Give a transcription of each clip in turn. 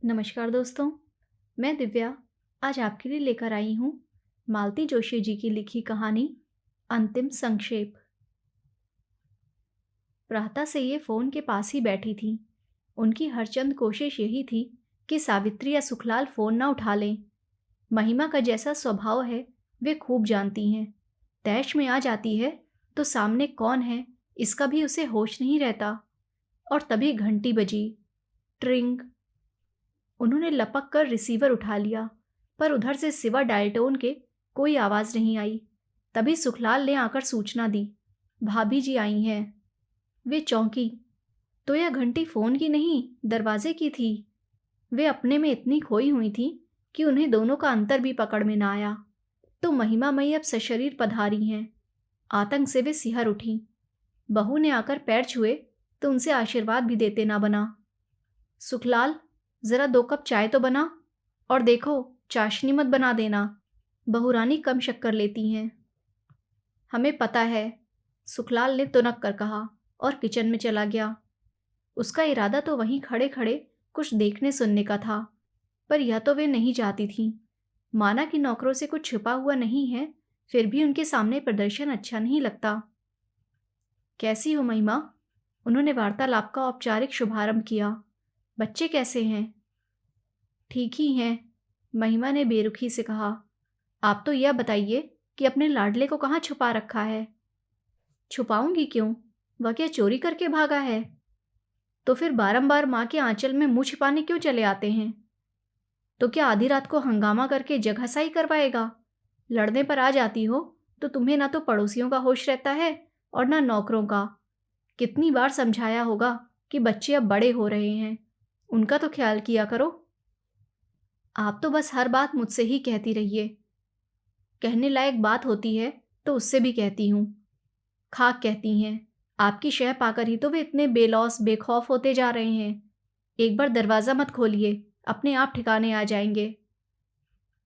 नमस्कार दोस्तों, मैं दिव्या आज आपके लिए लेकर आई हूँ मालती जोशी जी की लिखी कहानी अंतिम संक्षेप। प्रातः से ये फ़ोन के पास ही बैठी थीं। उनकी हर चंद कोशिश यही थी कि सावित्री या सुखलाल फ़ोन ना उठा लें। महिमा का जैसा स्वभाव है वे खूब जानती हैं। तैश में आ जाती है तो सामने कौन है इसका भी उसे होश नहीं रहता। और तभी घंटी बजी। ट्रिंग। उन्होंने लपक कर रिसीवर उठा लिया, पर उधर से सिवा डायल टोन के कोई आवाज़ नहीं आई। तभी सुखलाल ने आकर सूचना दी, भाभी जी आई हैं। वे चौंकी, तो यह घंटी फ़ोन की नहीं, दरवाजे की थी। वे अपने में इतनी खोई हुई थीं कि उन्हें दोनों का अंतर भी पकड़ में ना आया। तो महिमा मई अब सशरीर पधारी हैं। आतंक से वे सिहर उठीं। बहू ने आकर पैर छुए तो उनसे आशीर्वाद भी देते ना बना। सुखलाल, ज़रा 2 कप चाय तो बना, और देखो चाशनी मत बना देना, बहुरानी कम शक्कर लेती हैं। हमें पता है, सुखलाल ने तुनक कर कहा और किचन में चला गया। उसका इरादा तो वहीं खड़े खड़े कुछ देखने सुनने का था, पर यह तो वे नहीं चाहती थीं। माना कि नौकरों से कुछ छुपा हुआ नहीं है, फिर भी उनके सामने प्रदर्शन अच्छा नहीं लगता। कैसी हो महिमा? उन्होंने वार्तालाप का औपचारिक शुभारंभ किया। बच्चे कैसे हैं? ठीक ही हैं, महिमा ने बेरुखी से कहा। आप तो यह बताइए कि अपने लाडले को कहाँ छुपा रखा है? छुपाऊंगी क्यों? वह क्या चोरी करके भागा है? तो फिर बारंबार माँ के आंचल में मुंह छिपाने क्यों चले आते हैं? तो क्या आधी रात को हंगामा करके जगहसाई करवाएगा? लड़ने पर आ जाती हो तो तुम्हें ना तो पड़ोसियों का होश रहता है और ना नौकरों का। कितनी बार समझाया होगा कि बच्चे अब बड़े हो रहे हैं, उनका तो ख्याल किया करो। आप तो बस हर बात मुझसे ही कहती रहिए। कहने लायक बात होती है तो उससे भी कहती हूँ। खाक कहती हैं। आपकी शह पाकर ही तो वे इतने बेलौस बेखौफ होते जा रहे हैं। एक बार दरवाज़ा मत खोलिए, अपने आप ठिकाने आ जाएंगे।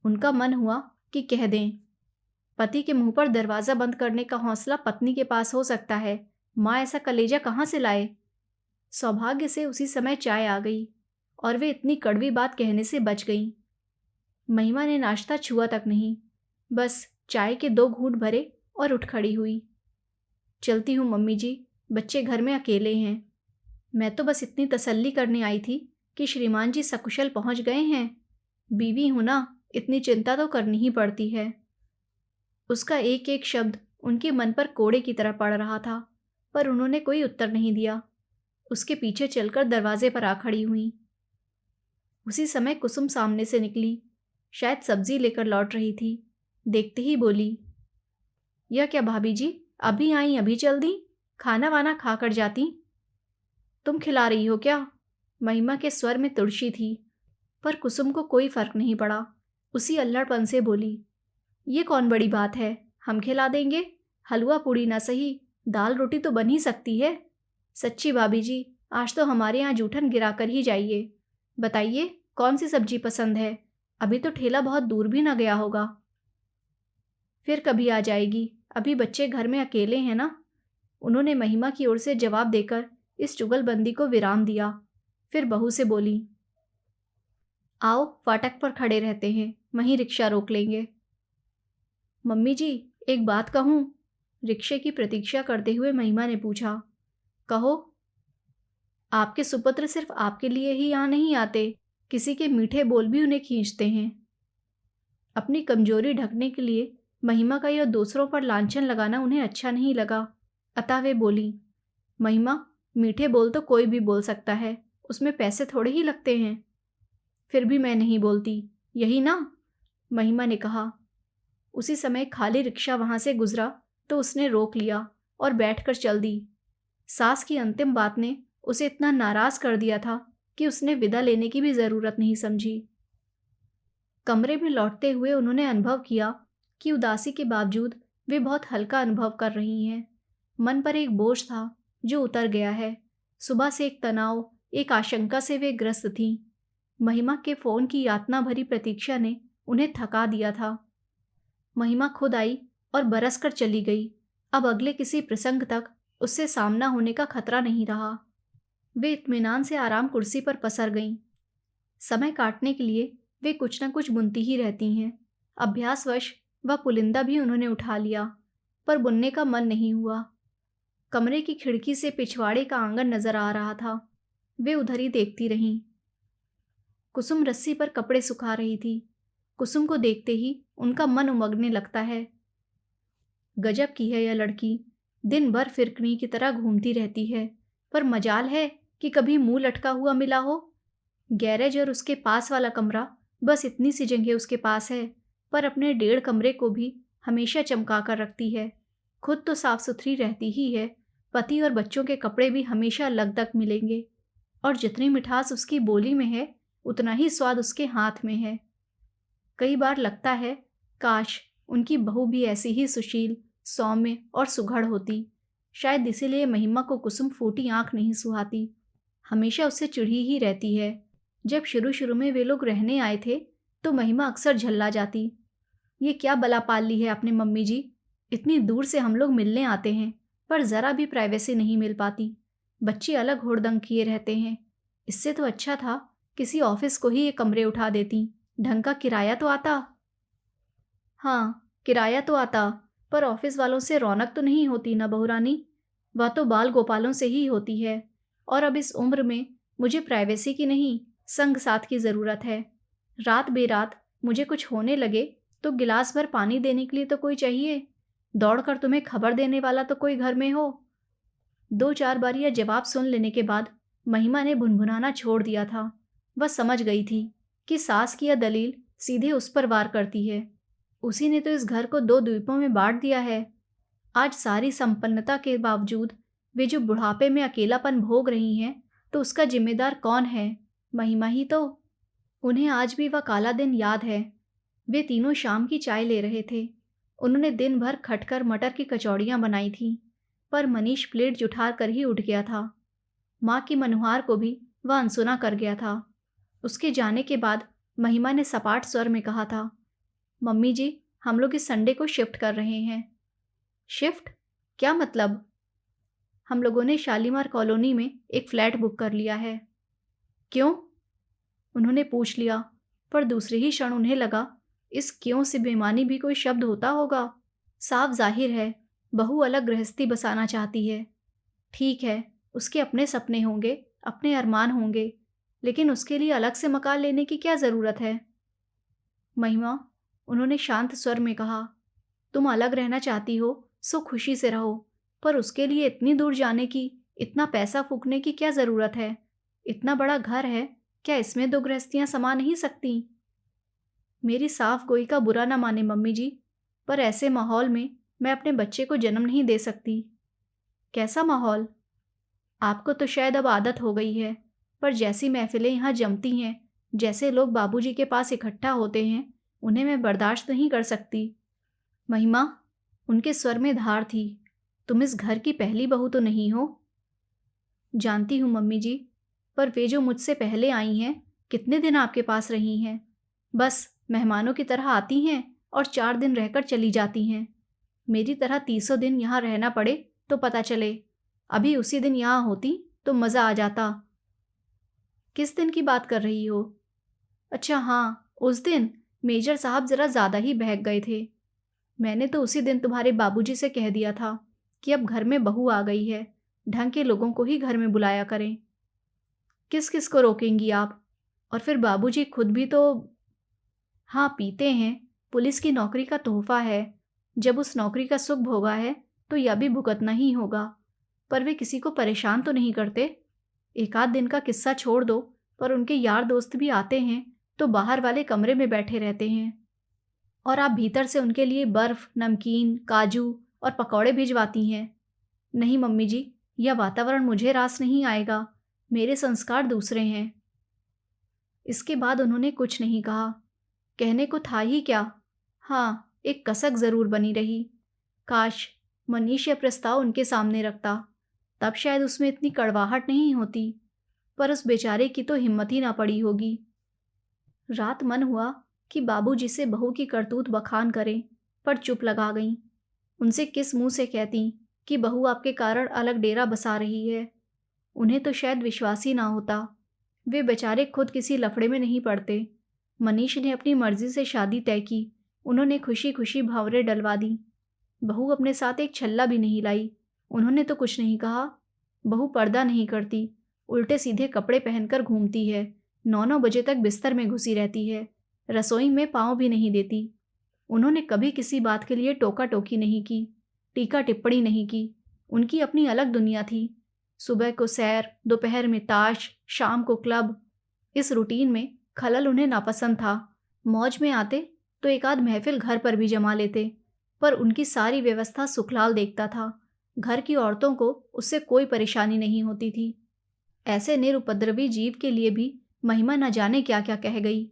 उनका मन हुआ कि कह दें, पति के मुंह पर दरवाज़ा बंद करने का हौसला पत्नी के पास हो सकता है, माँ ऐसा कलेजा कहाँ से लाए? सौभाग्य से उसी समय चाय आ गई और वे इतनी कड़वी बात कहने से बच गईं। महिमा ने नाश्ता छुआ तक नहीं, बस चाय के 2 घूंट भरे और उठ खड़ी हुई। चलती हूँ मम्मी जी, बच्चे घर में अकेले हैं। मैं तो बस इतनी तसल्ली करने आई थी कि श्रीमान जी सकुशल पहुंच गए हैं। बीवी हूं ना, इतनी चिंता तो करनी ही पड़ती है। उसका एक एक शब्द उनके मन पर कोड़े की तरह पड़ रहा था, पर उन्होंने कोई उत्तर नहीं दिया। उसके पीछे चलकर दरवाजे पर आ खड़ी हुई। उसी समय कुसुम सामने से निकली, शायद सब्जी लेकर लौट रही थी। देखते ही बोली, यह क्या भाभी जी, अभी आई अभी चल दी? खाना वाना खा कर जाती। तुम खिला रही हो क्या? महिमा के स्वर में तुड़शी थी, पर कुसुम को कोई फर्क नहीं पड़ा। उसी अल्हड़पन से बोली, ये कौन बड़ी बात है, हम खिला देंगे। हलवा पूड़ी ना सही, दाल रोटी तो बन ही सकती है। सच्ची भाभी जी, आज तो हमारे यहाँ जूठन गिरा कर ही जाइए। बताइए कौन सी सब्जी पसंद है? अभी तो ठेला बहुत दूर भी ना गया होगा। फिर कभी आ जाएगी, अभी बच्चे घर में अकेले हैं ना। उन्होंने महिमा की ओर से जवाब देकर इस चुगलबंदी को विराम दिया। फिर बहू से बोली, आओ फाटक पर खड़े रहते हैं, वहीं रिक्शा रोक लेंगे। मम्मी जी, एक बात कहूँ? रिक्शे की प्रतीक्षा करते हुए महिमा ने पूछा। कहो। आपके सुपुत्र सिर्फ आपके लिए ही यहाँ नहीं आते, किसी के मीठे बोल भी उन्हें खींचते हैं। अपनी कमजोरी ढकने के लिए महिमा का यह दूसरों पर लांछन लगाना उन्हें अच्छा नहीं लगा। अतः वे बोली, महिमा, मीठे बोल तो कोई भी बोल सकता है, उसमें पैसे थोड़े ही लगते हैं। फिर भी मैं नहीं बोलती, यही ना? महिमा ने कहा। उसी समय खाली रिक्शा वहां से गुजरा तो उसने रोक लिया और बैठकर चल दी। सास की अंतिम बात ने उसे इतना नाराज कर दिया था कि उसने विदा लेने की भी जरूरत नहीं समझी। कमरे में लौटते हुए उन्होंने अनुभव किया कि उदासी के बावजूद वे बहुत हल्का अनुभव कर रही हैं। मन पर एक बोझ था जो उतर गया है। सुबह से एक तनाव, एक आशंका से वे ग्रस्त थीं। महिमा के फोन की यातना भरी प्रतीक्षा ने उन्हें थका दिया था। महिमा खुद आई और बरस कर चली गई। अब अगले किसी प्रसंग तक उससे सामना होने का खतरा नहीं रहा। वे इत्मीनान से आराम कुर्सी पर पसर गईं। समय काटने के लिए वे कुछ न कुछ बुनती ही रहती हैं। अभ्यासवश वह पुलिंदा भी उन्होंने उठा लिया, पर बुनने का मन नहीं हुआ। कमरे की खिड़की से पिछवाड़े का आंगन नजर आ रहा था। वे उधर ही देखती रहीं। कुसुम रस्सी पर कपड़े सुखा रही थी। कुसुम को देखते ही उनका मन उमगने लगता है। गजब की है यह लड़की, दिन भर फिरकनी की तरह घूमती रहती है, पर मजाल है कि कभी मुंह लटका हुआ मिला हो। गैरेज और उसके पास वाला कमरा, बस इतनी सी जगह उसके पास है, पर अपने 1.5 कमरे को भी हमेशा चमका कर रखती है। खुद तो साफ सुथरी रहती ही है, पति और बच्चों के कपड़े भी हमेशा लगदग मिलेंगे। और जितनी मिठास उसकी बोली में है, उतना ही स्वाद उसके हाथ में है। कई बार लगता है, काश उनकी बहू भी ऐसी ही सुशील, सौम्य और सुघड़ होती। शायद इसीलिए महिमा को कुसुम फूटी आंख नहीं सुहाती, हमेशा उससे चिढ़ी ही रहती है। जब शुरू शुरू में वे लोग रहने आए थे, तो महिमा अक्सर झल्ला जाती। ये क्या बला पाल ली है आपने मम्मी जी? इतनी दूर से हम लोग मिलने आते हैं, पर ज़रा भी प्राइवेसी नहीं मिल पाती। बच्चे अलग हुड़दंग किए रहते हैं। इससे तो अच्छा था किसी ऑफिस को ही ये कमरे उठा देती, ढंग का किराया तो आता। हाँ, किराया तो आता, पर ऑफिस वालों से रौनक तो नहीं होती ना बहुरानी। वह तो बाल गोपालों से ही होती है। और अब इस उम्र में मुझे प्राइवेसी की नहीं, संग साथ की ज़रूरत है। रात बेरात मुझे कुछ होने लगे तो गिलास भर पानी देने के लिए तो कोई चाहिए। दौड़कर तुम्हें खबर देने वाला तो कोई घर में हो। 2-4 बार यह जवाब सुन लेने के बाद महिमा ने भुनभुनाना छोड़ दिया था। वह समझ गई थी कि सास की यह दलील सीधे उस पर वार करती है। उसी ने तो इस घर को 2 द्वीपों में बांट दिया है। आज सारी संपन्नता के बावजूद वे जो बुढ़ापे में अकेलापन भोग रही हैं, तो उसका जिम्मेदार कौन है? महिमा ही तो। उन्हें आज भी वह काला दिन याद है। वे तीनों शाम की चाय ले रहे थे। उन्होंने दिन भर खटकर मटर की कचौड़ियाँ बनाई थीं, पर मनीष प्लेट जुठार कर ही उठ गया था। माँ की मनुहार को भी वह अनसुना कर गया था। उसके जाने के बाद महिमा ने सपाट स्वर में कहा था, मम्मी जी, हम लोग इस संडे को शिफ्ट कर रहे हैं। शिफ्ट? क्या मतलब? हम लोगों ने शालीमार कॉलोनी में एक फ्लैट बुक कर लिया है। क्यों? उन्होंने पूछ लिया, पर दूसरे ही क्षण उन्हें लगा, इस क्यों से बेमानी भी कोई शब्द होता होगा। साफ जाहिर है बहू अलग गृहस्थी बसाना चाहती है। ठीक है, उसके अपने सपने होंगे, अपने अरमान होंगे, लेकिन उसके लिए अलग से मकान लेने की क्या ज़रूरत है? महिमा, उन्होंने शांत स्वर में कहा, तुम अलग रहना चाहती हो सो खुशी से रहो, पर उसके लिए इतनी दूर जाने की, इतना पैसा फूकने की क्या ज़रूरत है? इतना बड़ा घर है, क्या इसमें 2 गृहस्थियाँ समा नहीं सकती? मेरी साफ गोई का बुरा ना माने मम्मी जी, पर ऐसे माहौल में मैं अपने बच्चे को जन्म नहीं दे सकती। कैसा माहौल? आपको तो शायद अब आदत हो गई है, पर जैसी महफिलें यहाँ जमती हैं, जैसे लोग बाबूजी के पास इकट्ठा होते हैं, उन्हें मैं बर्दाश्त नहीं कर सकती। महिमा, उनके स्वर में धार थी, तुम इस घर की पहली बहू तो नहीं हो? जानती हूँ मम्मी जी, पर वे जो मुझसे पहले आई हैं, कितने दिन आपके पास रही हैं? बस मेहमानों की तरह आती हैं और 4 दिन रहकर चली जाती हैं। मेरी तरह 30 दिन यहाँ रहना पड़े तो पता चले। अभी उसी दिन यहाँ होती तो मज़ा आ जाता। किस दिन की बात कर रही हो? अच्छा हाँ, उस दिन मेजर साहब ज़रा ज़्यादा ही बहक गए थे। मैंने तो उसी दिन तुम्हारे बाबूजी से कह दिया था कि अब घर में बहू आ गई है, ढंग के लोगों को ही घर में बुलाया करें। किस किस को रोकेंगी आप? और फिर बाबूजी खुद भी तो। हाँ, पीते हैं, पुलिस की नौकरी का तोहफा है। जब उस नौकरी का सुख भोगा है तो यह भी भुगतना ही होगा। पर वे किसी को परेशान तो नहीं करते। एक आध दिन का किस्सा छोड़ दो, पर उनके यार दोस्त भी आते हैं तो बाहर वाले कमरे में बैठे रहते हैं, और आप भीतर से उनके लिए बर्फ, नमकीन, काजू और पकौड़े भिजवाती हैं। नहीं मम्मी जी, यह वातावरण मुझे रास नहीं आएगा। मेरे संस्कार दूसरे हैं। इसके बाद उन्होंने कुछ नहीं कहा। कहने को था ही क्या। हाँ, एक कसक ज़रूर बनी रही। काश मनीष यह प्रस्ताव उनके सामने रखता, तब शायद उसमें इतनी कड़वाहट नहीं होती, पर उस बेचारे की तो हिम्मत ही ना पड़ी होगी। रात मन हुआ कि बाबूजी से बहू की करतूत बखान करें, पर चुप लगा गईं। उनसे किस मुंह से कहती कि बहू आपके कारण अलग डेरा बसा रही है। उन्हें तो शायद विश्वास ही ना होता। वे बेचारे खुद किसी लफड़े में नहीं पड़ते। मनीष ने अपनी मर्जी से शादी तय की। उन्होंने खुशी खुशी भंवरे डलवा दी। बहू अपने साथ एक छल्ला भी नहीं लाई। उन्होंने तो कुछ नहीं कहा। बहू पर्दा नहीं करती, उल्टे सीधे कपड़े पहनकर घूमती है। 9-9 बजे तक बिस्तर में घुसी रहती है। रसोई में पाँव भी नहीं देती। उन्होंने कभी किसी बात के लिए टोका टोकी नहीं की, टीका टिप्पणी नहीं की। उनकी अपनी अलग दुनिया थी। सुबह को सैर, दोपहर में ताश, शाम को क्लब। इस रूटीन में खलल उन्हें नापसंद था। मौज में आते तो एक आध महफिल घर पर भी जमा लेते, पर उनकी सारी व्यवस्था सुखलाल देखता था। घर की औरतों को उससे कोई परेशानी नहीं होती थी। ऐसे निरुपद्रवी जीव के लिए भी महिमा न जाने क्या क्या कह गई।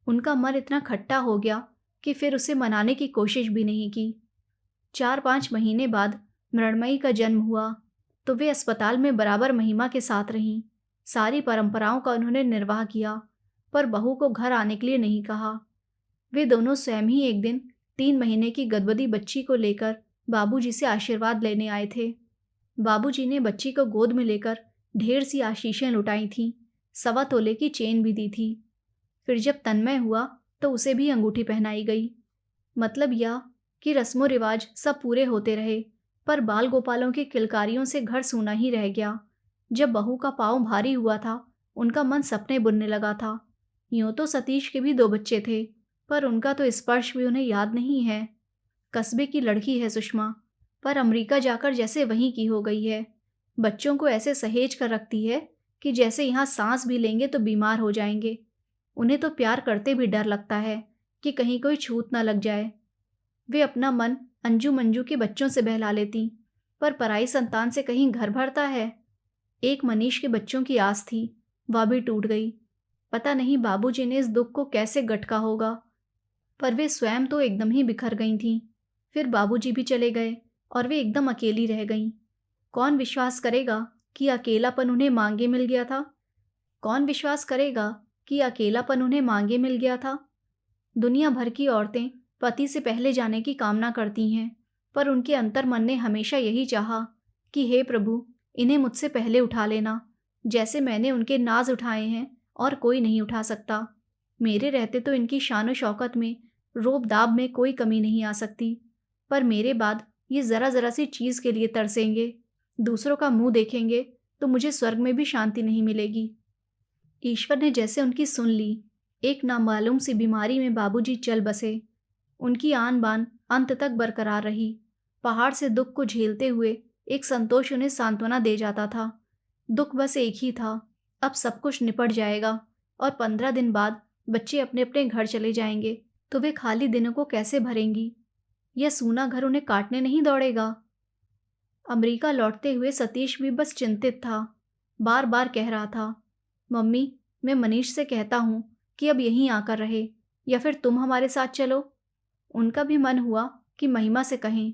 उनका मन इतना खट्टा हो गया कि फिर उसे मनाने की कोशिश भी नहीं की। 4-5 महीने बाद मृणमयी का जन्म हुआ तो वे अस्पताल में बराबर महिमा के साथ रहीं। सारी परंपराओं का उन्होंने निर्वाह किया, पर बहू को घर आने के लिए नहीं कहा। वे दोनों स्वयं ही एक दिन 3 महीने की गदबदी बच्ची को लेकर बाबूजी से आशीर्वाद लेने आए थे। बाबूजी ने बच्ची को गोद में लेकर ढेर सी आशीषें लुटाई थीं, 1.25 तोले की चेन भी दी थी। फिर जब तन्मय हुआ तो उसे भी अंगूठी पहनाई गई। मतलब यह कि रस्मों रिवाज सब पूरे होते रहे, पर बाल गोपालों की किलकारियों से घर सूना ही रह गया। जब बहू का पाँव भारी हुआ था, उनका मन सपने बुनने लगा था। यूं तो सतीश के भी 2 बच्चे थे, पर उनका तो स्पर्श भी उन्हें याद नहीं है। कस्बे की लड़की है सुषमा, पर अमेरिका जाकर जैसे वहीं की हो गई है। बच्चों को ऐसे सहेज कर रखती है कि जैसे यहाँ सांस भी लेंगे तो बीमार हो जाएंगे। उन्हें तो प्यार करते भी डर लगता है कि कहीं कोई छूत न लग जाए। वे अपना मन अंजू मंजू के बच्चों से बहला लेती, पर पराई संतान से कहीं घर भरता है। एक मनीष के बच्चों की आस थी, वह भी टूट गई। पता नहीं बाबूजी ने इस दुख को कैसे गटका होगा, पर वे स्वयं तो एकदम ही बिखर गई थीं। फिर बाबूजी भी चले गए और वे एकदम अकेली रह गईं। कौन विश्वास करेगा कि अकेलापन उन्हें मांगे मिल गया था? कौन विश्वास करेगा कि अकेलापन उन्हें मांगे मिल गया था? दुनिया भर की औरतें पति से पहले जाने की कामना करती हैं, पर उनके अंतर मन ने हमेशा यही चाहा कि हे प्रभु, इन्हें मुझसे पहले उठा लेना, जैसे मैंने उनके नाज उठाए हैं और कोई नहीं उठा सकता। मेरे रहते तो इनकी शान और शौकत में, रोब दाब में कोई कमी नहीं आ सकती, पर मेरे बाद ये ज़रा ज़रा सी चीज़ के लिए तरसेंगे, दूसरों का मुंह देखेंगे तो मुझे स्वर्ग में भी शांति नहीं मिलेगी। ईश्वर ने जैसे उनकी सुन ली। एक नामालूम सी बीमारी में बाबूजी चल बसे। उनकी आन बान अंत तक बरकरार रही। पहाड़ से दुख को झेलते हुए एक संतोष उन्हें सांत्वना दे जाता था। दुख बस एक ही था, अब सब कुछ निपट जाएगा और 15 दिन बाद बच्चे अपने अपने घर चले जाएंगे, तो वे खाली दिनों को कैसे भरेंगी? यह सूना घर उन्हें काटने नहीं दौड़ेगा। अमेरिका लौटते हुए सतीश भी बस चिंतित था। बार बार कह रहा था, मम्मी, मैं मनीष से कहता हूँ कि अब यहीं आकर रहे, या फिर तुम हमारे साथ चलो। उनका भी मन हुआ कि महिमा से कहें,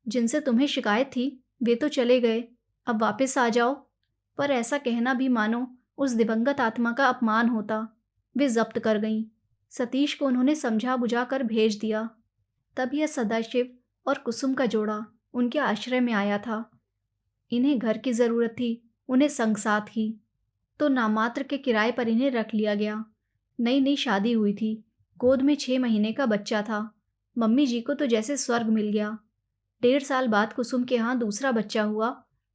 जिनसे तुम्हें शिकायत थी वे तो चले गए, अब वापस आ जाओ। पर ऐसा कहना भी मानो उस दिवंगत आत्मा का अपमान होता। वे जब्त कर गईं। सतीश को उन्होंने समझा बुझा कर भेज दिया। तब यह सदाशिव और कुसुम का जोड़ा उनके आश्रय में आया था। इन्हें घर की ज़रूरत थी, उन्हें संगसात की, तो नामात्र के किराए पर इन्हें रख लिया गया। नई नई शादी हुई थी, गोद में 6 महीने का बच्चा था। मम्मी जी को तो जैसे स्वर्ग मिल गया। 1.5 साल बाद कुसुम के यहाँ दूसरा बच्चा हुआ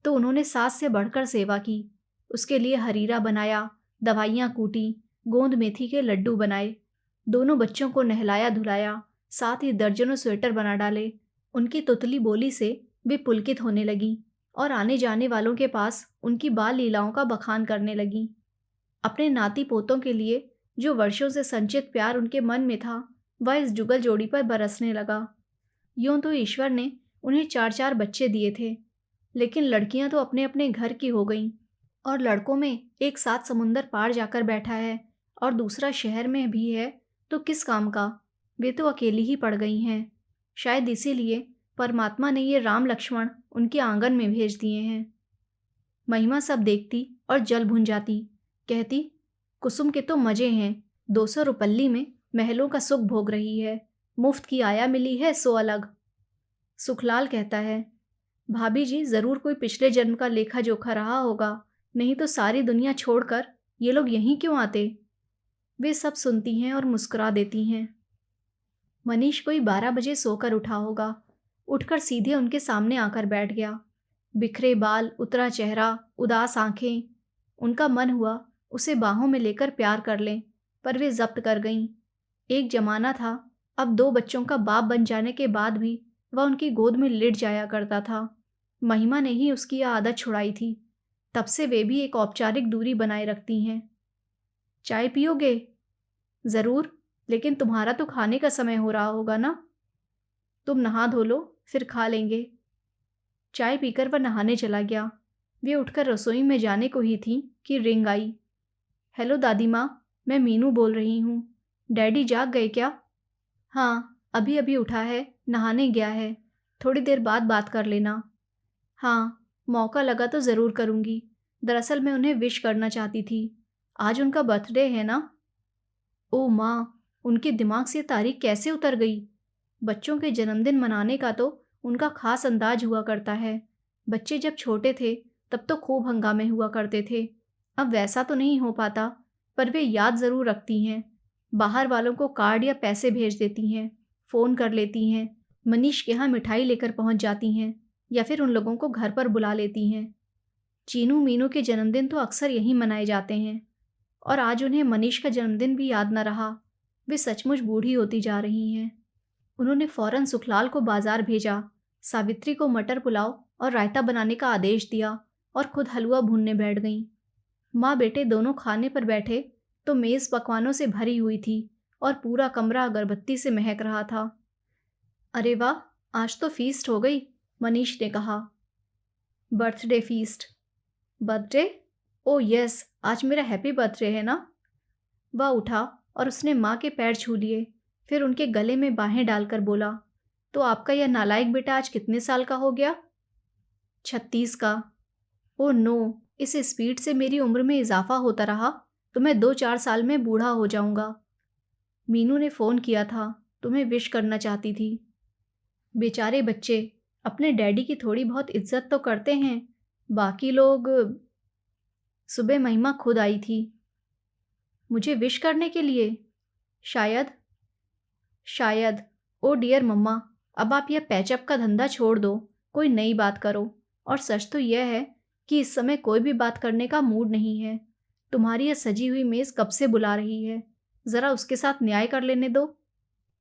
तो उन्होंने सास से बढ़कर सेवा की। उसके लिए हरीरा बनाया, दवाइयाँ कूटी, गोंद मेथी के लड्डू बनाए। दोनों बच्चों को नहलाया धुलाया, साथ ही दर्जनों स्वेटर बना डाले। उनकी तुतली बोली से वे पुलकित होने लगीं और आने जाने वालों के पास उनकी बाल लीलाओं का बखान करने लगीं। अपने नाती पोतों के लिए जो वर्षों से संचित प्यार उनके मन में था, वह इस जुगल जोड़ी पर बरसने लगा। यूं तो ईश्वर ने उन्हें 4-4 बच्चे दिए थे, लेकिन लड़कियां तो अपने अपने घर की हो गईं, और लड़कों में एक 7 समुंदर पार जाकर बैठा है और दूसरा शहर में भी है, तो किस काम का? वे तो अकेली ही पड़ गई हैं। शायद इसीलिए परमात्मा ने ये राम लक्ष्मण उनके आंगन में भेज दिए हैं। महिमा सब देखती और जल भुन जाती। कहती, कुसुम के तो मजे हैं, 200 रुपल्ली में महलों का सुख भोग रही है, मुफ्त की आया मिली है सो अलग। सुखलाल कहता है, भाभी जी ज़रूर कोई पिछले जन्म का लेखा जोखा रहा होगा, नहीं तो सारी दुनिया छोड़कर ये लोग यहीं क्यों आते? वे सब सुनती हैं और मुस्कुरा देती हैं। मनीष कोई 12 बजे सोकर उठा होगा। उठकर सीधे उनके सामने आकर बैठ गया। बिखरे बाल, उतरा चेहरा, उदास आंखें। उनका मन हुआ उसे बाहों में लेकर प्यार कर लें, पर वे जब्त कर गईं। एक जमाना था, अब 2 बच्चों का बाप बन जाने के बाद भी वह उनकी गोद में लेट जाया करता था। महिमा ने ही उसकी यह आदत छुड़ाई थी। तब से वे भी एक औपचारिक दूरी बनाए रखती हैं। चाय पियोगे? ज़रूर, लेकिन तुम्हारा तो खाने का समय हो रहा होगा ना? तुम नहा धो लो, फिर खा लेंगे। चाय पीकर वह नहाने चला गया। वे उठकर रसोई में जाने को ही थी कि रिंग आई। हेलो दादी माँ, मैं मीनू बोल रही हूँ। डैडी जाग गए क्या? हाँ, अभी अभी उठा है, नहाने गया है। थोड़ी देर बाद बात कर लेना। हाँ, मौका लगा तो ज़रूर करूँगी। दरअसल मैं उन्हें विश करना चाहती थी। आज उनका बर्थडे है ना? ओह माँ, उनके दिमाग से तारीख कैसे उतर गई? बच्चों के जन्मदिन मनाने का तो उनका खास अंदाज हुआ करता है। बच्चे जब छोटे थे तब तो खूब हंगामे हुआ करते थे। अब वैसा तो नहीं हो पाता, पर वे याद ज़रूर रखती हैं। बाहर वालों को कार्ड या पैसे भेज देती हैं, फ़ोन कर लेती हैं, मनीष के यहाँ मिठाई लेकर पहुँच जाती हैं या फिर उन लोगों को घर पर बुला लेती हैं। चीनू मीनू के जन्मदिन तो अक्सर यहीं मनाए जाते हैं, और आज उन्हें मनीष का जन्मदिन भी याद न रहा। वे सचमुच बूढ़ी होती जा रही हैं। उन्होंने फौरन सुखलाल को बाजार भेजा, सावित्री को मटर पुलाव और रायता बनाने का आदेश दिया और खुद हलवा भूनने बैठ गईं। माँ बेटे दोनों खाने पर बैठे तो मेज़ पकवानों से भरी हुई थी और पूरा कमरा अगरबत्ती से महक रहा था। अरे वाह, आज तो फीस्ट हो गई, मनीष ने कहा। Birthday feast? Birthday? Oh yes, आज मेरा हैप्पी बर्थडे है ना? वह उठा और उसने माँ के पैर छू लिए, फिर उनके गले में बाहें डालकर बोला, तो आपका यह नालायक बेटा आज कितने साल का हो गया? 36 का। ओह नो, इस स्पीड से मेरी उम्र में इजाफा होता रहा तो मैं 2-4 साल में बूढ़ा हो जाऊंगा। मीनू ने फ़ोन किया था, तुम्हें विश करना चाहती थी। बेचारे बच्चे अपने डैडी की थोड़ी बहुत इज्जत तो करते हैं, बाकी लोग। सुबह महिमा खुद आई थी। मुझे विश करने के लिए? शायद। शायद। ओ डियर मम्मा, अब आप यह पैचअप का धंधा छोड़ दो, कोई नई बात करो। और सच तो यह है कि इस समय कोई भी बात करने का मूड नहीं है। तुम्हारी यह सजी हुई मेज़ कब से बुला रही है, ज़रा उसके साथ न्याय कर लेने दो।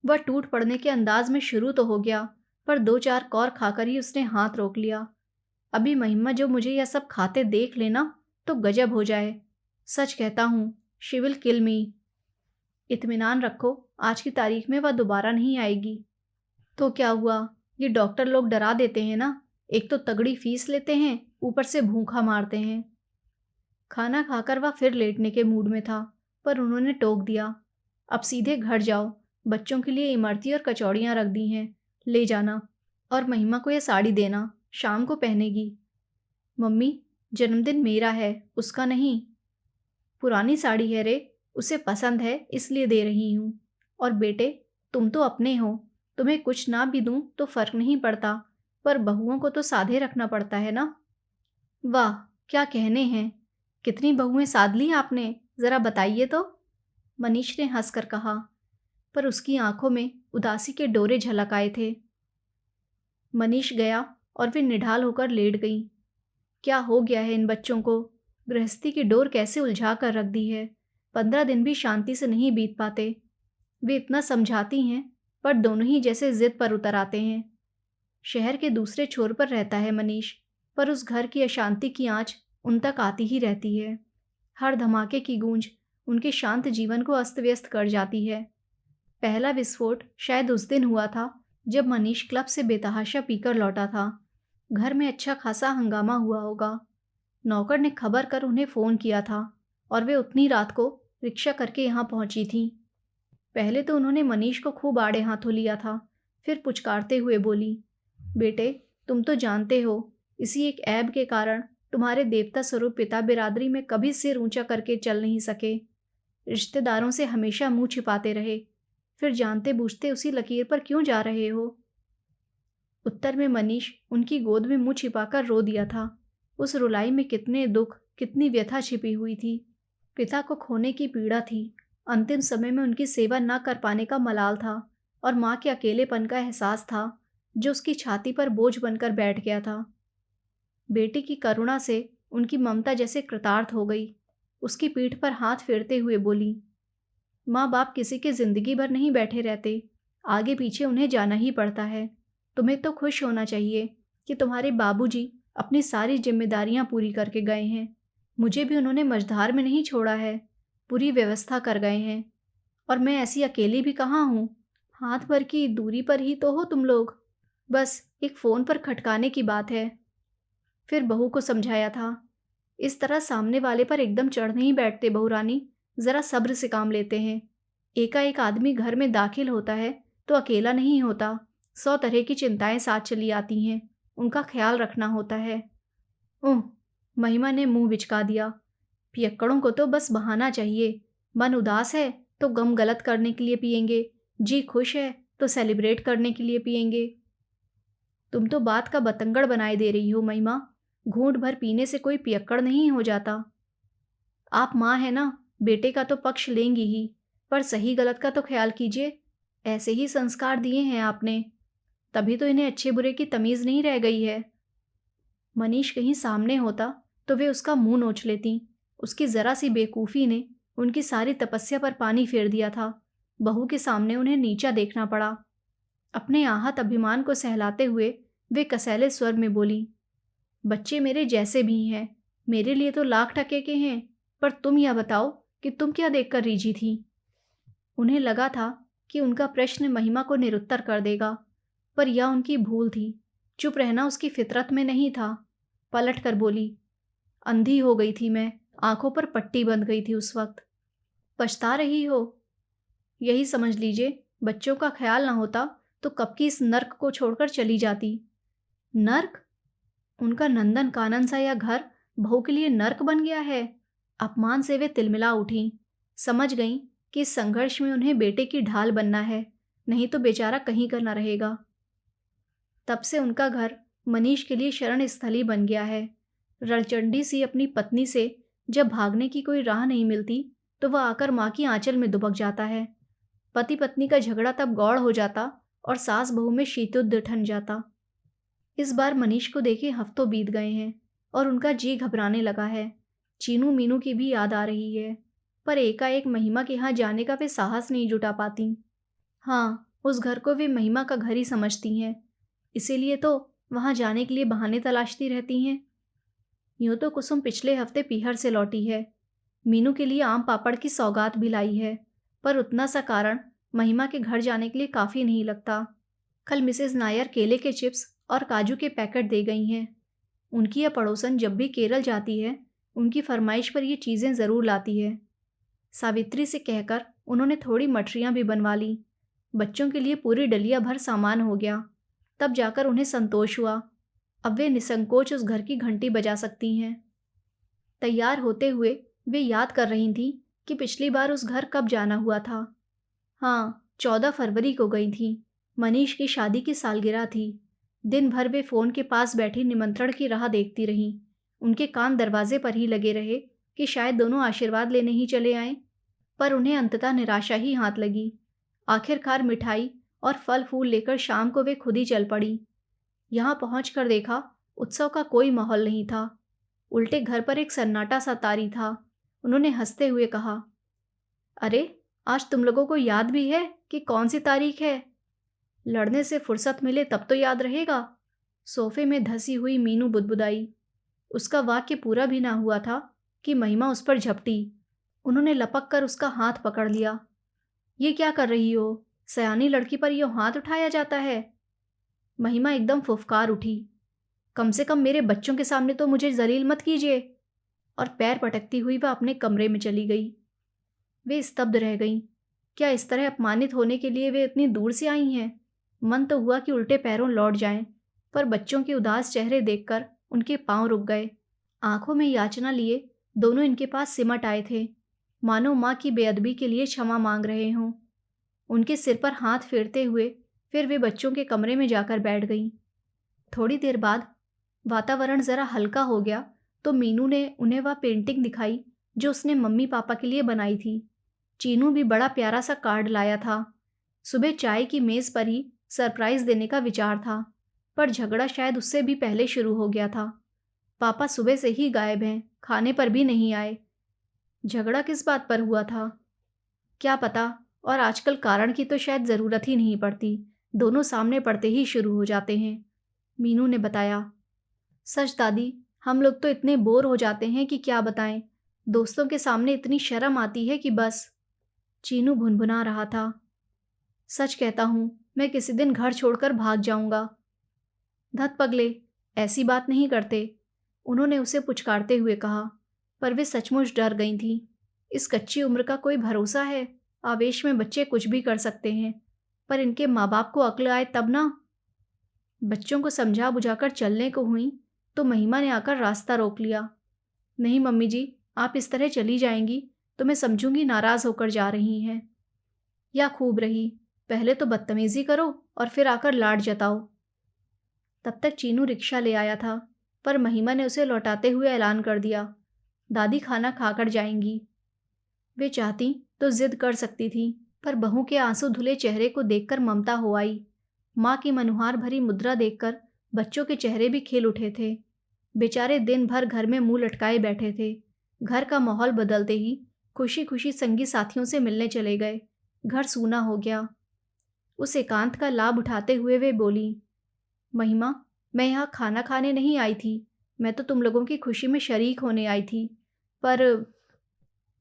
वह टूट पड़ने के अंदाज में शुरू तो हो गया, पर 2-4 कौर खाकर ही उसने हाथ रोक लिया। अभी महिमा जो मुझे यह सब खाते देख लेना तो गजब हो जाए। सच कहता हूँ, शी विल किल मी। इत्मीनान रखो, आज की तारीख में वह दोबारा नहीं आएगी। तो क्या हुआ, ये डॉक्टर लोग डरा देते हैं ना। एक तो तगड़ी फीस लेते हैं, ऊपर से भूखा मारते हैं। खाना खाकर वह फिर लेटने के मूड में था, पर उन्होंने टोक दिया। अब सीधे घर जाओ, बच्चों के लिए इमरती और कचौड़ियाँ रख दी हैं, ले जाना। और महिमा को यह साड़ी देना, शाम को पहनेगी। मम्मी, जन्मदिन मेरा है, उसका नहीं। पुरानी साड़ी है रे, उसे पसंद है इसलिए दे रही हूँ। और बेटे, तुम तो अपने हो, तुम्हें कुछ ना भी दूँ तो फ़र्क नहीं पड़ता, पर बहुओं को तो साधे रखना पड़ता है ना। वाह, क्या कहने हैं। कितनी बहुएं साध ली आपने, ज़रा बताइए तो। मनीष ने हंसकर कहा, पर उसकी आंखों में उदासी के डोरे झलक आए थे। मनीष गया और वे निढाल होकर लेट गई। क्या हो गया है इन बच्चों को, गृहस्थी की डोर कैसे उलझा कर रख दी है। 15 दिन भी शांति से नहीं बीत पाते। वे इतना समझाती हैं, पर दोनों ही जैसे जिद पर उतर आते हैं। शहर के दूसरे छोर पर रहता है मनीष, पर उस घर की अशांति की आंच उन तक आती ही रहती है। हर धमाके की गूंज उनके शांत जीवन को अस्त व्यस्त कर जाती है। पहला विस्फोट शायद उस दिन हुआ था जब मनीष क्लब से बेतहाशा पीकर लौटा था। घर में अच्छा खासा हंगामा हुआ होगा। नौकर ने खबर कर उन्हें फ़ोन किया था और वे उतनी रात को रिक्शा करके यहाँ पहुंची थीं। पहले तो उन्होंने मनीष को खूब आड़े हाथों लिया था, फिर पुचकारते हुए बोली, बेटे, तुम तो जानते हो, इसी एक ऐब के कारण तुम्हारे देवता स्वरूप पिता बिरादरी में कभी सिर ऊंचा करके चल नहीं सके। रिश्तेदारों से हमेशा मुंह छिपाते रहे, फिर जानते बूझते उसी लकीर पर क्यों जा रहे हो। उत्तर में मनीष उनकी गोद में मुंह छिपाकर रो दिया था। उस रुलाई में कितने दुख, कितनी व्यथा छिपी हुई थी। पिता को खोने की पीड़ा थी, अंतिम समय में उनकी सेवा न कर पाने का मलाल था, और माँ के अकेलेपन का एहसास था जो उसकी छाती पर बोझ बनकर बैठ गया था। बेटी की करुणा से उनकी ममता जैसे कृतार्थ हो गई। उसकी पीठ पर हाथ फेरते हुए बोली, माँ बाप किसी के जिंदगी भर नहीं बैठे रहते, आगे पीछे उन्हें जाना ही पड़ता है। तुम्हें तो खुश होना चाहिए कि तुम्हारे बाबूजी अपनी सारी जिम्मेदारियां पूरी करके गए हैं। मुझे भी उन्होंने मझधार में नहीं छोड़ा है, पूरी व्यवस्था कर गए हैं। और मैं ऐसी अकेली भी कहाँ हूँ, हाथ भर की दूरी पर ही तो हो तुम लोग। बस एक फ़ोन पर खटकाने की बात है। फिर बहू को समझाया था, इस तरह सामने वाले पर एकदम चढ़ नहीं बैठते बहू रानी, ज़रा सब्र से काम लेते हैं। एकाएक आदमी घर में दाखिल होता है तो अकेला नहीं होता, 100 तरह की चिंताएं साथ चली आती हैं, उनका ख्याल रखना होता है। ओह! महिमा ने मुंह बिचका दिया। पियक्कड़ों को तो बस बहाना चाहिए। मन उदास है तो गम गलत करने के लिए पिएंगे, जी खुश है तो सेलिब्रेट करने के लिए पिएंगे। तुम तो बात का बतंगड़ बनाए दे रही हो महिमा। घूंट भर पीने से कोई पियक्कड़ नहीं हो जाता। आप माँ है ना, बेटे का तो पक्ष लेंगी ही, पर सही गलत का तो ख्याल कीजिए। ऐसे ही संस्कार दिए हैं आपने, तभी तो इन्हें अच्छे बुरे की तमीज़ नहीं रह गई है। मनीष कहीं सामने होता तो वे उसका मुंह नोच लेती। उसकी ज़रा सी बेवकूफ़ी ने उनकी सारी तपस्या पर पानी फेर दिया था। बहू के सामने उन्हें नीचा देखना पड़ा। अपने आहत अभिमान को सहलाते हुए वे कसैले स्वर में बोली, बच्चे मेरे जैसे भी हैं, मेरे लिए तो लाख टके के हैं, पर तुम यह बताओ कि तुम क्या देखकर रीझी थी। उन्हें लगा था कि उनका प्रश्न महिमा को निरुत्तर कर देगा, पर यह उनकी भूल थी। चुप रहना उसकी फितरत में नहीं था। पलट कर बोली, अंधी हो गई थी मैं, आंखों पर पट्टी बंध गई थी उस वक्त। पछता रही हो? यही समझ लीजिए, बच्चों का ख्याल ना होता तो कब की इस नर्क को छोड़कर चली जाती। नर्क? उनका नंदन कानन सा यह घर बहू के लिए नर्क बन गया है। अपमान से वे तिलमिला उठीं। समझ गईं कि इस संघर्ष में उन्हें बेटे की ढाल बनना है, नहीं तो बेचारा कहीं का न रहेगा। तब से उनका घर मनीष के लिए शरण स्थली बन गया है। रणचंडी सी अपनी पत्नी से जब भागने की कोई राह नहीं मिलती तो वह आकर माँ की आंचल में दुबक जाता है। पति पत्नी का झगड़ा तब गौड़ हो जाता और सास बहू में शीतयुद्ध ठन जाता। इस बार मनीष को देखे हफ्तों बीत गए हैं और उनका जी घबराने लगा है। चीनू मीनू की भी याद आ रही है, पर एकाएक महिमा के यहाँ जाने का वे साहस नहीं जुटा पाती। हाँ, उस घर को वे महिमा का घर ही समझती हैं, इसीलिए तो वहाँ जाने के लिए बहाने तलाशती रहती हैं। यूँ तो कुसुम पिछले हफ्ते पीहर से लौटी है। मीनू के लिए आम पापड़ की सौगात भी लाई है, पर उतना सा कारण महिमा के घर जाने के लिए काफ़ी नहीं लगता। कल मिसेज नायर केले के चिप्स और काजू के पैकेट दे गई हैं। उनकी यह पड़ोसन जब भी केरल जाती है, उनकी फरमाइश पर ये चीज़ें ज़रूर लाती है। सावित्री से कहकर उन्होंने थोड़ी मठरियाँ भी बनवा ली। बच्चों के लिए पूरी डलिया भर सामान हो गया। तब जाकर उन्हें संतोष हुआ। अब वे निसंकोच उस घर की घंटी बजा सकती हैं। तैयार होते हुए वे याद कर रही थीं कि पिछली बार उस घर कब जाना हुआ था। हाँ, 14 फरवरी को गई थीं। मनीष की शादी की सालगिरह थी। दिन भर वे फ़ोन के पास बैठी निमंत्रण की राह देखती रहीं। उनके कान दरवाजे पर ही लगे रहे कि शायद दोनों आशीर्वाद लेने ही चले आएं, पर उन्हें अंततः निराशा ही हाथ लगी। आखिरकार मिठाई और फल फूल लेकर शाम को वे खुद ही चल पड़ी। यहाँ पहुँचकर देखा, उत्सव का कोई माहौल नहीं था। उल्टे घर पर एक सन्नाटा सा तारी था। उन्होंने हंसते हुए कहा, अरे, आज तुम लोगों को याद भी है कि कौन सी तारीख है? लड़ने से फुर्सत मिले तब तो याद रहेगा। सोफे में धसी हुई मीनू बुदबुदाई। उसका वाक्य पूरा भी ना हुआ था कि महिमा उस पर झपटी। उन्होंने लपक कर उसका हाथ पकड़ लिया। ये क्या कर रही हो? सयानी लड़की पर यूँ हाथ उठाया जाता है? महिमा एकदम फुफकार उठी। कम से कम मेरे बच्चों के सामने तो मुझे जलील मत कीजिए। और पैर पटकती हुई वह अपने कमरे में चली गई। वे स्तब्ध रह गईं। क्या इस तरह अपमानित होने के लिए वे इतनी दूर से आई हैं? मन तो हुआ कि उल्टे पैरों लौट जाएं, पर बच्चों के उदास चेहरे देखकर उनके पांव रुक गए। आंखों में याचना लिए दोनों इनके पास सिमट आए थे, मानो माँ की बेअदबी के लिए क्षमा मांग रहे हों। उनके सिर पर हाथ फेरते हुए फिर वे बच्चों के कमरे में जाकर बैठ गईं। थोड़ी देर बाद वातावरण ज़रा हल्का हो गया तो मीनू ने उन्हें वह पेंटिंग दिखाई जो उसने मम्मी पापा के लिए बनाई थी। चीनू भी बड़ा प्यारा सा कार्ड लाया था। सुबह चाय की मेज़ पर ही सरप्राइज़ देने का विचार था, पर झगड़ा शायद उससे भी पहले शुरू हो गया था। पापा सुबह से ही गायब हैं, खाने पर भी नहीं आए। झगड़ा किस बात पर हुआ था? क्या पता, और आजकल कारण की तो शायद ज़रूरत ही नहीं पड़ती, दोनों सामने पड़ते ही शुरू हो जाते हैं, मीनू ने बताया। सच दादी, हम लोग तो इतने बोर हो जाते हैं कि क्या बताएं। दोस्तों के सामने इतनी शर्म आती है कि बस। चीनू भुनभुना रहा था। सच कहता हूँ, मैं किसी दिन घर छोड़कर भाग जाऊंगा। धत पगले, ऐसी बात नहीं करते, उन्होंने उसे पुचकारते हुए कहा, पर वे सचमुच डर गई थीं। इस कच्ची उम्र का कोई भरोसा है? आवेश में बच्चे कुछ भी कर सकते हैं, पर इनके माँ बाप को अक्ल आए तब ना। बच्चों को समझा बुझाकर चलने को हुई तो महिमा ने आकर रास्ता रोक लिया। नहीं मम्मी जी, आप इस तरह चली जाएंगी तो मैं समझूंगी नाराज़ होकर जा रही हैं। या खूब रही, पहले तो बदतमीज़ी करो और फिर आकर लाड जताओ। तब तक चीनू रिक्शा ले आया था, पर महिमा ने उसे लौटाते हुए ऐलान कर दिया, दादी खाना खाकर जाएंगी। वे चाहती तो जिद कर सकती थी, पर बहू के आंसू धुले चेहरे को देखकर ममता हो आई। माँ की मनुहार भरी मुद्रा देखकर बच्चों के चेहरे भी खिल उठे थे। बेचारे दिन भर घर में मुंह लटकाए बैठे थे। घर का माहौल बदलते ही खुशी खुशी संगी साथियों से मिलने चले गए। घर सूना हो गया। उस एकांत का लाभ उठाते हुए वे बोली, महिमा, मैं यहाँ खाना खाने नहीं आई थी, मैं तो तुम लोगों की खुशी में शरीक होने आई थी। पर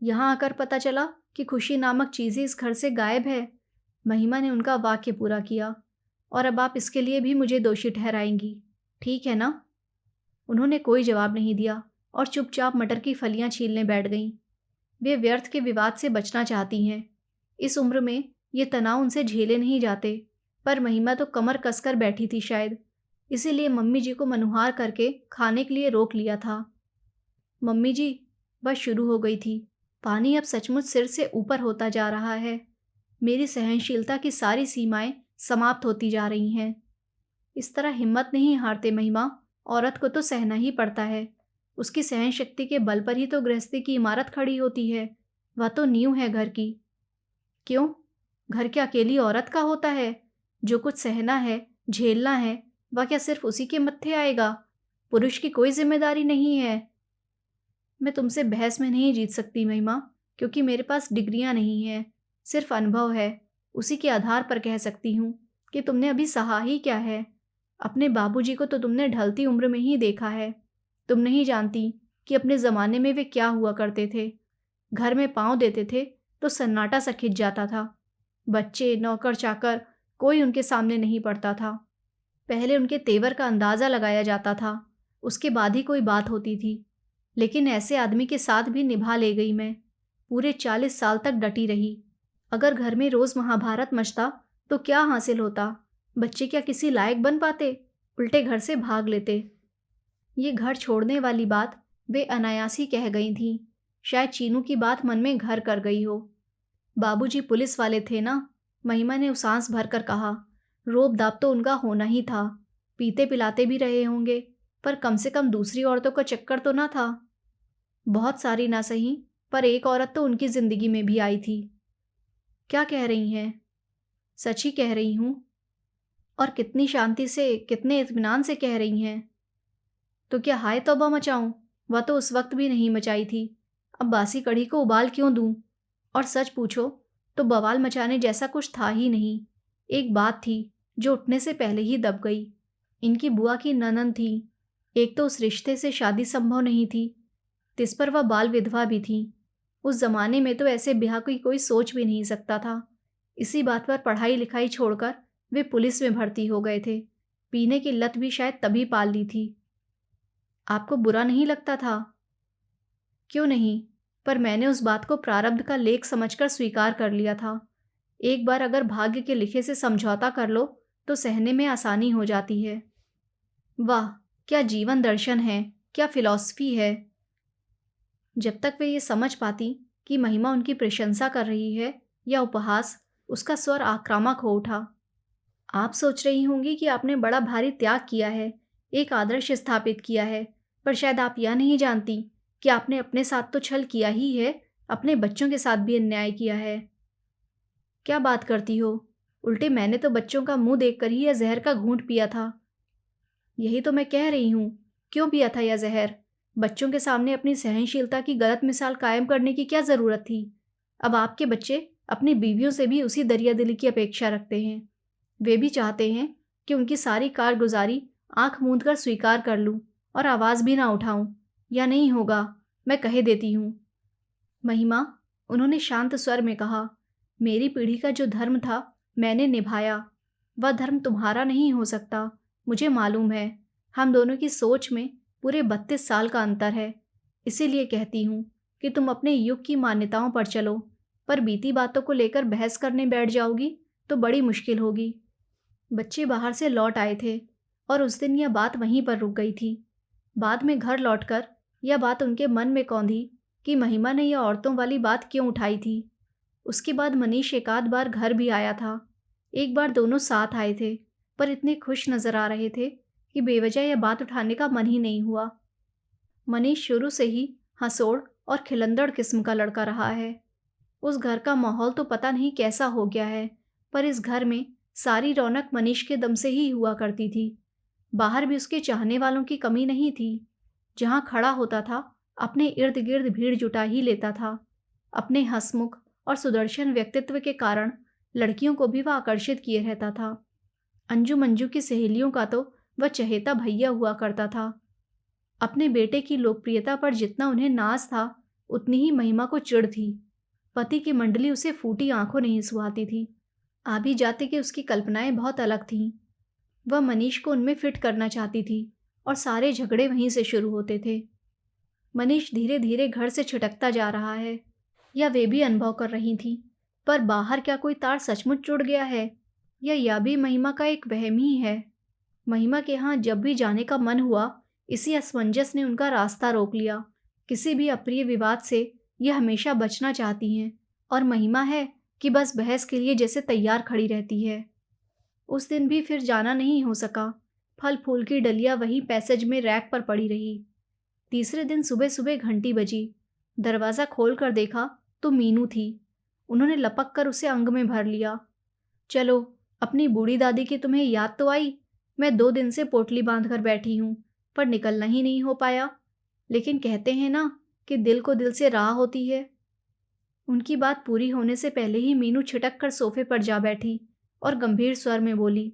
यहाँ आकर पता चला कि खुशी नामक चीज़ ही इस घर से गायब है। महिमा ने उनका वाक्य पूरा किया। और अब आप इसके लिए भी मुझे दोषी ठहराएंगी, ठीक है ना? उन्होंने कोई जवाब नहीं दिया और चुपचाप मटर की फलियां छीलने बैठ गईं। वे व्यर्थ के विवाद से बचना चाहती हैं। इस उम्र में ये तनाव उनसे झेले नहीं जाते, पर महिमा तो कमर कसकर बैठी थी शायद, इसीलिए मम्मी जी को मनुहार करके खाने के लिए रोक लिया था। मम्मी जी, बस शुरू हो गई थी। पानी अब सचमुच सिर से ऊपर होता जा रहा है। मेरी सहनशीलता की सारी सीमाएं समाप्त होती जा रही हैं। इस तरह हिम्मत नहीं हारते महिमा, औरत को तो सहना ही पड़ता है। उसकी सहन शक्ति के बल पर ही तो गृहस्थी की इमारत खड़ी होती है। वह तो नींव है घर की। क्यों? घर क्या अकेली औरत का होता है? जो कुछ सहना है, झेलना है, वह क्या सिर्फ उसी के मत्थे आएगा? पुरुष की कोई जिम्मेदारी नहीं है। मैं तुमसे बहस में नहीं जीत सकती महिमा, क्योंकि मेरे पास डिग्रियां नहीं हैं, सिर्फ अनुभव है। उसी के आधार पर कह सकती हूँ कि तुमने अभी सहा ही क्या है। अपने बाबूजी को तो तुमने ढलती उम्र में ही देखा है। तुम नहीं जानती कि अपने ज़माने में वे क्या हुआ करते थे। घर में पाँव देते थे तो सन्नाटा सा खिंच जाता था। बच्चे, नौकर चाकर, कोई उनके सामने नहीं पड़ता था। पहले उनके तेवर का अंदाज़ा लगाया जाता था, उसके बाद ही कोई बात होती थी। लेकिन ऐसे आदमी के साथ भी निभा ले गई मैं। पूरे 40 साल तक डटी रही। अगर घर में रोज़ महाभारत मचता तो क्या हासिल होता? बच्चे क्या किसी लायक बन पाते? उल्टे घर से भाग लेते। ये घर छोड़ने वाली बात वे अनायास ही कह गई थीं। शायद चीनू की बात मन में घर कर गई हो। बाबूजी पुलिस वाले थे ना, महिमा ने उसांस भरकर कहा। रोब दाब तो उनका होना ही था। पीते पिलाते भी रहे होंगे, पर कम से कम दूसरी औरतों का चक्कर तो ना था। बहुत सारी ना सही, पर एक औरत तो उनकी जिंदगी में भी आई थी। क्या कह रही हैं? सच ही कह रही हूँ। और कितनी शांति से, कितने इत्मीनान से कह रही हैं। तो क्या हाय तौबा मचाऊं? वह तो उस वक्त भी नहीं मचाई थी। अब बासी कढ़ी को उबाल क्यों दूं? और सच पूछो तो बवाल मचाने जैसा कुछ था ही नहीं। एक बात थी जो उठने से पहले ही दब गई। इनकी बुआ की ननंद थी। एक तो उस रिश्ते से शादी संभव नहीं थी, तिस पर वह बाल विधवा भी थी। उस जमाने में तो ऐसे ब्याह की कोई सोच भी नहीं सकता था। इसी बात पर पढ़ाई लिखाई छोड़कर वे पुलिस में भर्ती हो गए थे। पीने की लत भी शायद तभी पाल ली थी। आपको बुरा नहीं लगता था? क्यों नहीं, पर मैंने उस बात को प्रारब्ध का लेख समझकर स्वीकार कर लिया था। एक बार अगर भाग्य के लिखे से समझौता कर लो तो सहने में आसानी हो जाती है। वाह, क्या जीवन दर्शन है, क्या फिलॉसफी है। जब तक वे ये समझ पाती कि महिमा उनकी प्रशंसा कर रही है या उपहास, उसका स्वर आक्रामक हो उठा। आप सोच रही होंगी कि आपने बड़ा भारी त्याग किया है, एक आदर्श स्थापित किया है, पर शायद आप यह नहीं जानती कि आपने अपने साथ तो छल किया ही है, अपने बच्चों के साथ भी अन्याय किया है। क्या बात करती हो? उल्टे मैंने तो बच्चों का मुंह देखकर ही यह जहर का घूंट पिया था। यही तो मैं कह रही हूँ। क्यों पिया था यह जहर? बच्चों के सामने अपनी सहनशीलता की गलत मिसाल कायम करने की क्या ज़रूरत थी? अब आपके बच्चे अपनी बीवियों से भी उसी दरियादिली की अपेक्षा रखते हैं। वे भी चाहते हैं कि उनकी सारी कारगुजारी आंख मूंद कर स्वीकार कर लूं और आवाज़ भी ना उठाऊं। या नहीं होगा, मैं कहे देती हूँ। महिमा, उन्होंने शांत स्वर में कहा, मेरी पीढ़ी का जो धर्म था मैंने निभाया। वह धर्म तुम्हारा नहीं हो सकता, मुझे मालूम है। हम दोनों की सोच में पूरे 32 साल का अंतर है। इसीलिए कहती हूँ कि तुम अपने युग की मान्यताओं पर चलो, पर बीती बातों को लेकर बहस करने बैठ जाओगी तो बड़ी मुश्किल होगी। बच्चे बाहर से लौट आए थे और उस दिन यह बात वहीं पर रुक गई थी। बाद में घर लौटकर यह बात उनके मन में कौंधी कि महिमा ने यह औरतों वाली बात क्यों उठाई थी। उसके बाद मनीष एक आध बार घर भी आया था। एक बार दोनों साथ आए थे, पर इतने खुश नजर आ रहे थे कि बेवजह यह बात उठाने का मन ही नहीं हुआ। मनीष शुरू से ही हंसोड़ और खिलंदड़ किस्म का लड़का रहा है। उस घर का माहौल तो पता नहीं कैसा हो गया है, पर इस घर में सारी रौनक मनीष के दम से ही हुआ करती थी। बाहर भी उसके चाहने वालों की कमी नहीं थी। जहां खड़ा होता था अपने इर्द गिर्द भीड़ जुटा ही लेता था। अपने हंसमुख और सुदर्शन व्यक्तित्व के कारण लड़कियों को भी वह आकर्षित किए रहता था। अंजू मंजू की सहेलियों का तो वह चहेता भैया हुआ करता था। अपने बेटे की लोकप्रियता पर जितना उन्हें नाज था, उतनी ही महिमा को चिढ़ थी। पति की मंडली उसे फूटी आंखों नहीं सुहाती थी। आ भी जाते कि उसकी कल्पनाएं बहुत अलग थीं। वह मनीष को उनमें फिट करना चाहती थी और सारे झगड़े वहीं से शुरू होते थे। मनीष धीरे धीरे घर से छिटकता जा रहा है, या वे भी अनुभव कर रही थीं। पर बाहर क्या कोई तार सचमुच जुड़ गया है, या यह भी महिमा का एक वहम ही है? महिमा के यहाँ जब भी जाने का मन हुआ, इसी असमंजस ने उनका रास्ता रोक लिया। किसी भी अप्रिय विवाद से यह हमेशा बचना चाहती हैं, और महिमा है कि बस बहस के लिए जैसे तैयार खड़ी रहती है। उस दिन भी फिर जाना नहीं हो सका। फल फूल की डलिया वहीं पैसेज में रैक पर पड़ी रही। तीसरे दिन सुबह सुबह घंटी बजी। दरवाज़ा खोल कर देखा तो मीनू थी। उन्होंने लपक कर उसे अंग में भर लिया। चलो, अपनी बूढ़ी दादी की तुम्हें याद तो आई? मैं 2 दिन से पोटली बांध कर बैठी हूँ, पर निकलना ही नहीं हो पाया। लेकिन कहते हैं ना कि दिल को दिल से राह होती है। उनकी बात पूरी होने से पहले ही मीनू छिटक कर सोफे पर जा बैठी और गंभीर स्वर में बोली,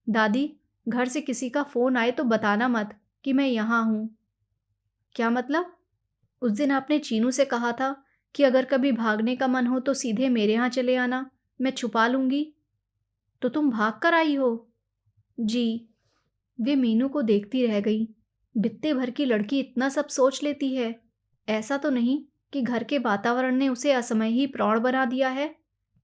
दादी, घर से किसी का फ़ोन आए तो बताना मत कि मैं यहाँ हूँ। क्या मतलब? उस दिन आपने चीनू से कहा था कि अगर कभी भागने का मन हो तो सीधे मेरे यहाँ चले आना, मैं छुपा लूँगी। तो तुम भाग कर आई हो? जी। वे मीनू को देखती रह गई। बित्ते भर की लड़की इतना सब सोच लेती है। ऐसा तो नहीं कि घर के वातावरण ने उसे असमय ही प्रौढ़ बना दिया है।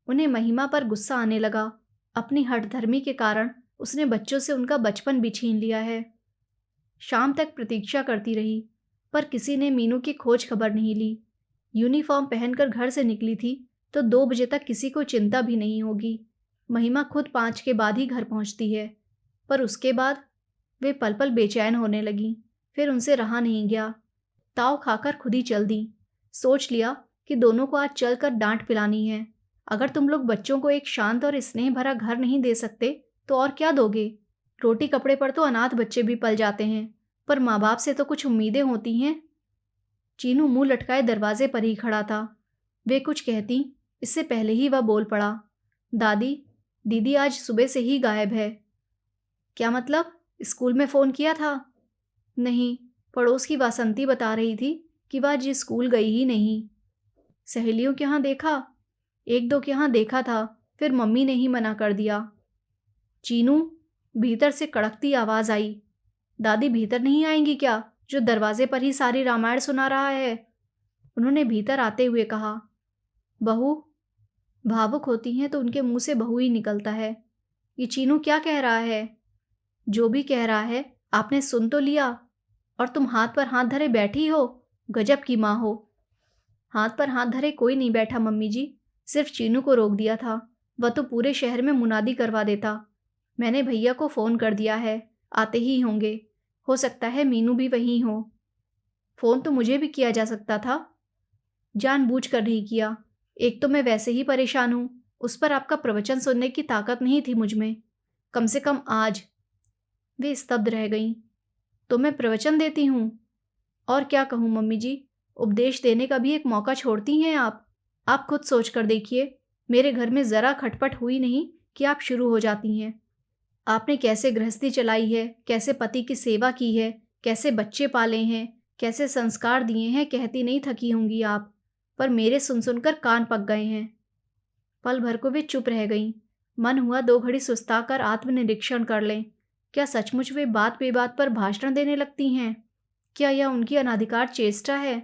उन्हें महिमा पर गुस्सा आने लगा। अपनी हठधर्मी के कारण उसने बच्चों से उनका बचपन भी छीन लिया है। शाम तक प्रतीक्षा करती रही, पर किसी ने मीनू की खोज खबर नहीं ली। यूनिफॉर्म पहनकर घर से निकली थी तो 2 बजे तक किसी को चिंता भी नहीं होगी। महिमा खुद 5 के बाद ही घर पहुंचती है, पर उसके बाद वे पल पल बेचैन होने लगीं। फिर उनसे रहा नहीं गया। ताव खाकर खुद ही चल दी। सोच लिया कि दोनों को आज चलकर डांट पिलानी है। अगर तुम लोग बच्चों को एक शांत और स्नेह भरा घर नहीं दे सकते तो और क्या दोगे? रोटी कपड़े पर तो अनाथ बच्चे भी पल जाते हैं, पर माँ बाप से तो कुछ उम्मीदें होती हैं। चीनू मुंह लटकाए दरवाजे पर ही खड़ा था। वे कुछ कहती, इससे पहले ही वह बोल पड़ा, दादी, दीदी आज सुबह से ही गायब है। क्या मतलब? स्कूल में फ़ोन किया था? नहीं, पड़ोस की वासंती बता रही थी कि वह आज स्कूल गई ही नहीं। सहेलियों के यहाँ देखा? 1-2 के यहाँ देखा था, फिर मम्मी ने ही मना कर दिया। चीनू, भीतर से कड़कती आवाज़ आई, दादी भीतर नहीं आएंगी क्या, जो दरवाजे पर ही सारी रामायण सुना रहा है? उन्होंने भीतर आते हुए कहा। बहू? भावुक होती हैं तो उनके मुंह से बहू ही निकलता है। ये चीनू क्या कह रहा है? जो भी कह रहा है आपने सुन तो लिया, और तुम हाथ पर हाथ धरे बैठी हो। गजब की माँ हो। हाथ पर हाथ धरे कोई नहीं बैठा मम्मी जी, सिर्फ चीनू को रोक दिया था। वह तो पूरे शहर में मुनादी करवा देता। मैंने भैया को फ़ोन कर दिया है, आते ही होंगे। हो सकता है मीनू भी वहीं हो। फ़ोन तो मुझे भी किया जा सकता था। जानबूझकर नहीं किया। एक तो मैं वैसे ही परेशान हूँ, उस पर आपका प्रवचन सुनने की ताकत नहीं थी मुझ में, कम से कम आज। वे स्तब्ध रह गईं। तो मैं प्रवचन देती हूँ? और क्या कहूँ मम्मी जी, उपदेश देने का भी एक मौका छोड़ती हैं आप। आप खुद सोच कर देखिए, मेरे घर में ज़रा खटपट हुई नहीं कि आप शुरू हो जाती हैं। आपने कैसे गृहस्थी चलाई है, कैसे पति की सेवा की है, कैसे बच्चे पाले हैं, कैसे संस्कार दिए हैं, कहती नहीं थकी होंगी आप। पर मेरे सुन सुनकर कान पक गए हैं। पल भर को वे चुप रह गईं। मन हुआ 2 घड़ी सुस्ताकर आत्मनिरीक्षण कर लें। क्या सचमुच वे बात बेबात पर भाषण देने लगती हैं? क्या यह उनकी अनाधिकार चेष्टा है?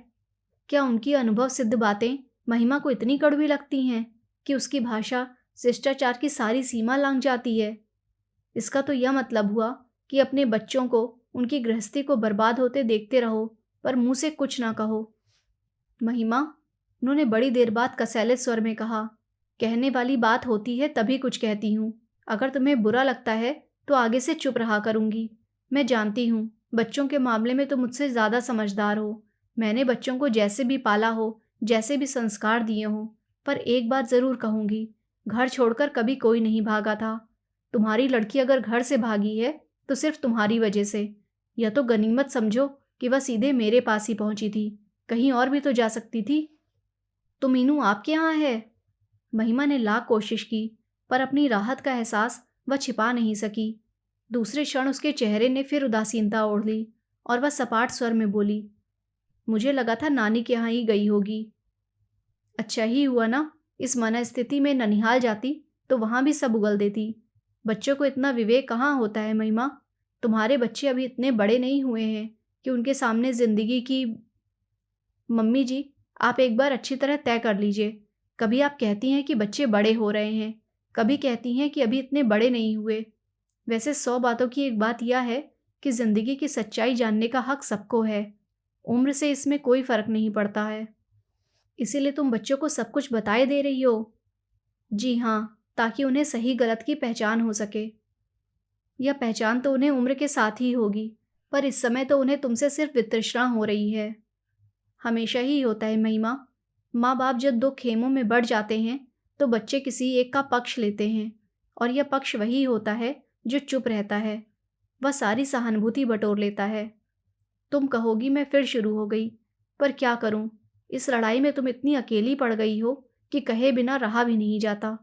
क्या उनकी अनुभव सिद्ध बातें महिमा को इतनी कड़वी लगती हैं कि उसकी भाषा शिष्टाचार की सारी सीमा लांघ जाती है? इसका तो यह मतलब हुआ कि अपने बच्चों को, उनकी गृहस्थी को बर्बाद होते देखते रहो, पर मुंह से कुछ ना कहो। महिमा, उन्होंने बड़ी देर बाद कसैले स्वर में कहा, कहने वाली बात होती है तभी कुछ कहती हूँ। अगर तुम्हें बुरा लगता है तो आगे से चुप रहा करूँगी। मैं जानती हूँ, बच्चों के मामले में तुम मुझसे ज़्यादा समझदार हो। मैंने बच्चों को जैसे भी पाला हो, जैसे भी संस्कार दिए हों, पर एक बात ज़रूर कहूँगी, घर छोड़कर कभी कोई नहीं भागा था। तुम्हारी लड़की अगर घर से भागी है तो सिर्फ तुम्हारी वजह से। यह तो गनीमत समझो कि वह सीधे मेरे पास ही पहुंची थी, कहीं और भी तो जा सकती थी। तो मीनू आपके यहाँ है? महिमा ने लाख कोशिश की, पर अपनी राहत का एहसास वह छिपा नहीं सकी। दूसरे क्षण उसके चेहरे ने फिर उदासीनता ओढ़ ली और वह सपाट स्वर में बोली, मुझे लगा था नानी के यहाँ ही गई होगी। अच्छा ही हुआ ना, इस मनस्थिति में ननिहाल जाती तो वहां भी सब उगल देती। बच्चों को इतना विवेक कहाँ होता है महिमा। तुम्हारे बच्चे अभी इतने बड़े नहीं हुए हैं कि उनके सामने जिंदगी की। मम्मी जी, आप एक बार अच्छी तरह तय कर लीजिए। कभी आप कहती हैं कि बच्चे बड़े हो रहे हैं, कभी कहती हैं कि अभी इतने बड़े नहीं हुए। वैसे 100 बातों की एक बात यह है कि जिंदगी की सच्चाई जानने का हक सबको है। उम्र से इसमें कोई फर्क नहीं पड़ता है। इसीलिए तुम बच्चों को सब कुछ बताए दे रही हो? जी हाँ, ताकि उन्हें सही गलत की पहचान हो सके। यह पहचान तो उन्हें उम्र के साथ ही होगी, पर इस समय तो उन्हें तुमसे सिर्फ वितृष्णा हो रही है। हमेशा ही होता है महिमा। माँ बाप जब 2 खेमों में बढ़ जाते हैं तो बच्चे किसी एक का पक्ष लेते हैं, और यह पक्ष वही होता है जो चुप रहता है। वह सारी सहानुभूति बटोर लेता है। तुम कहोगी मैं फिर शुरू हो गई, पर क्या करूं, इस लड़ाई में तुम इतनी अकेली पड़ गई हो कि कहे बिना रहा भी नहीं जाता।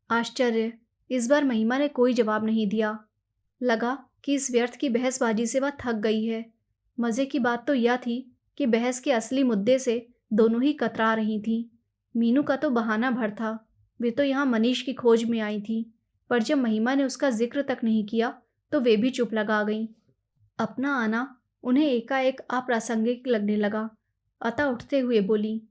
आश्चर्य, इस बार महिमा ने कोई जवाब नहीं दिया। लगा कि इस व्यर्थ की बहसबाजी से वह थक गई है। मज़े की बात तो यह थी कि बहस के असली मुद्दे से दोनों ही कतरा रही थीं। मीनू का तो बहाना भर था, वे तो यहाँ मनीष की खोज में आई थी, पर जब महिमा ने उसका जिक्र तक नहीं किया तो वे भी चुप लगा गईं। अपना आना उन्हें एकाएक अप्रासंगिक लगने लगा, अतः उठते हुए बोली,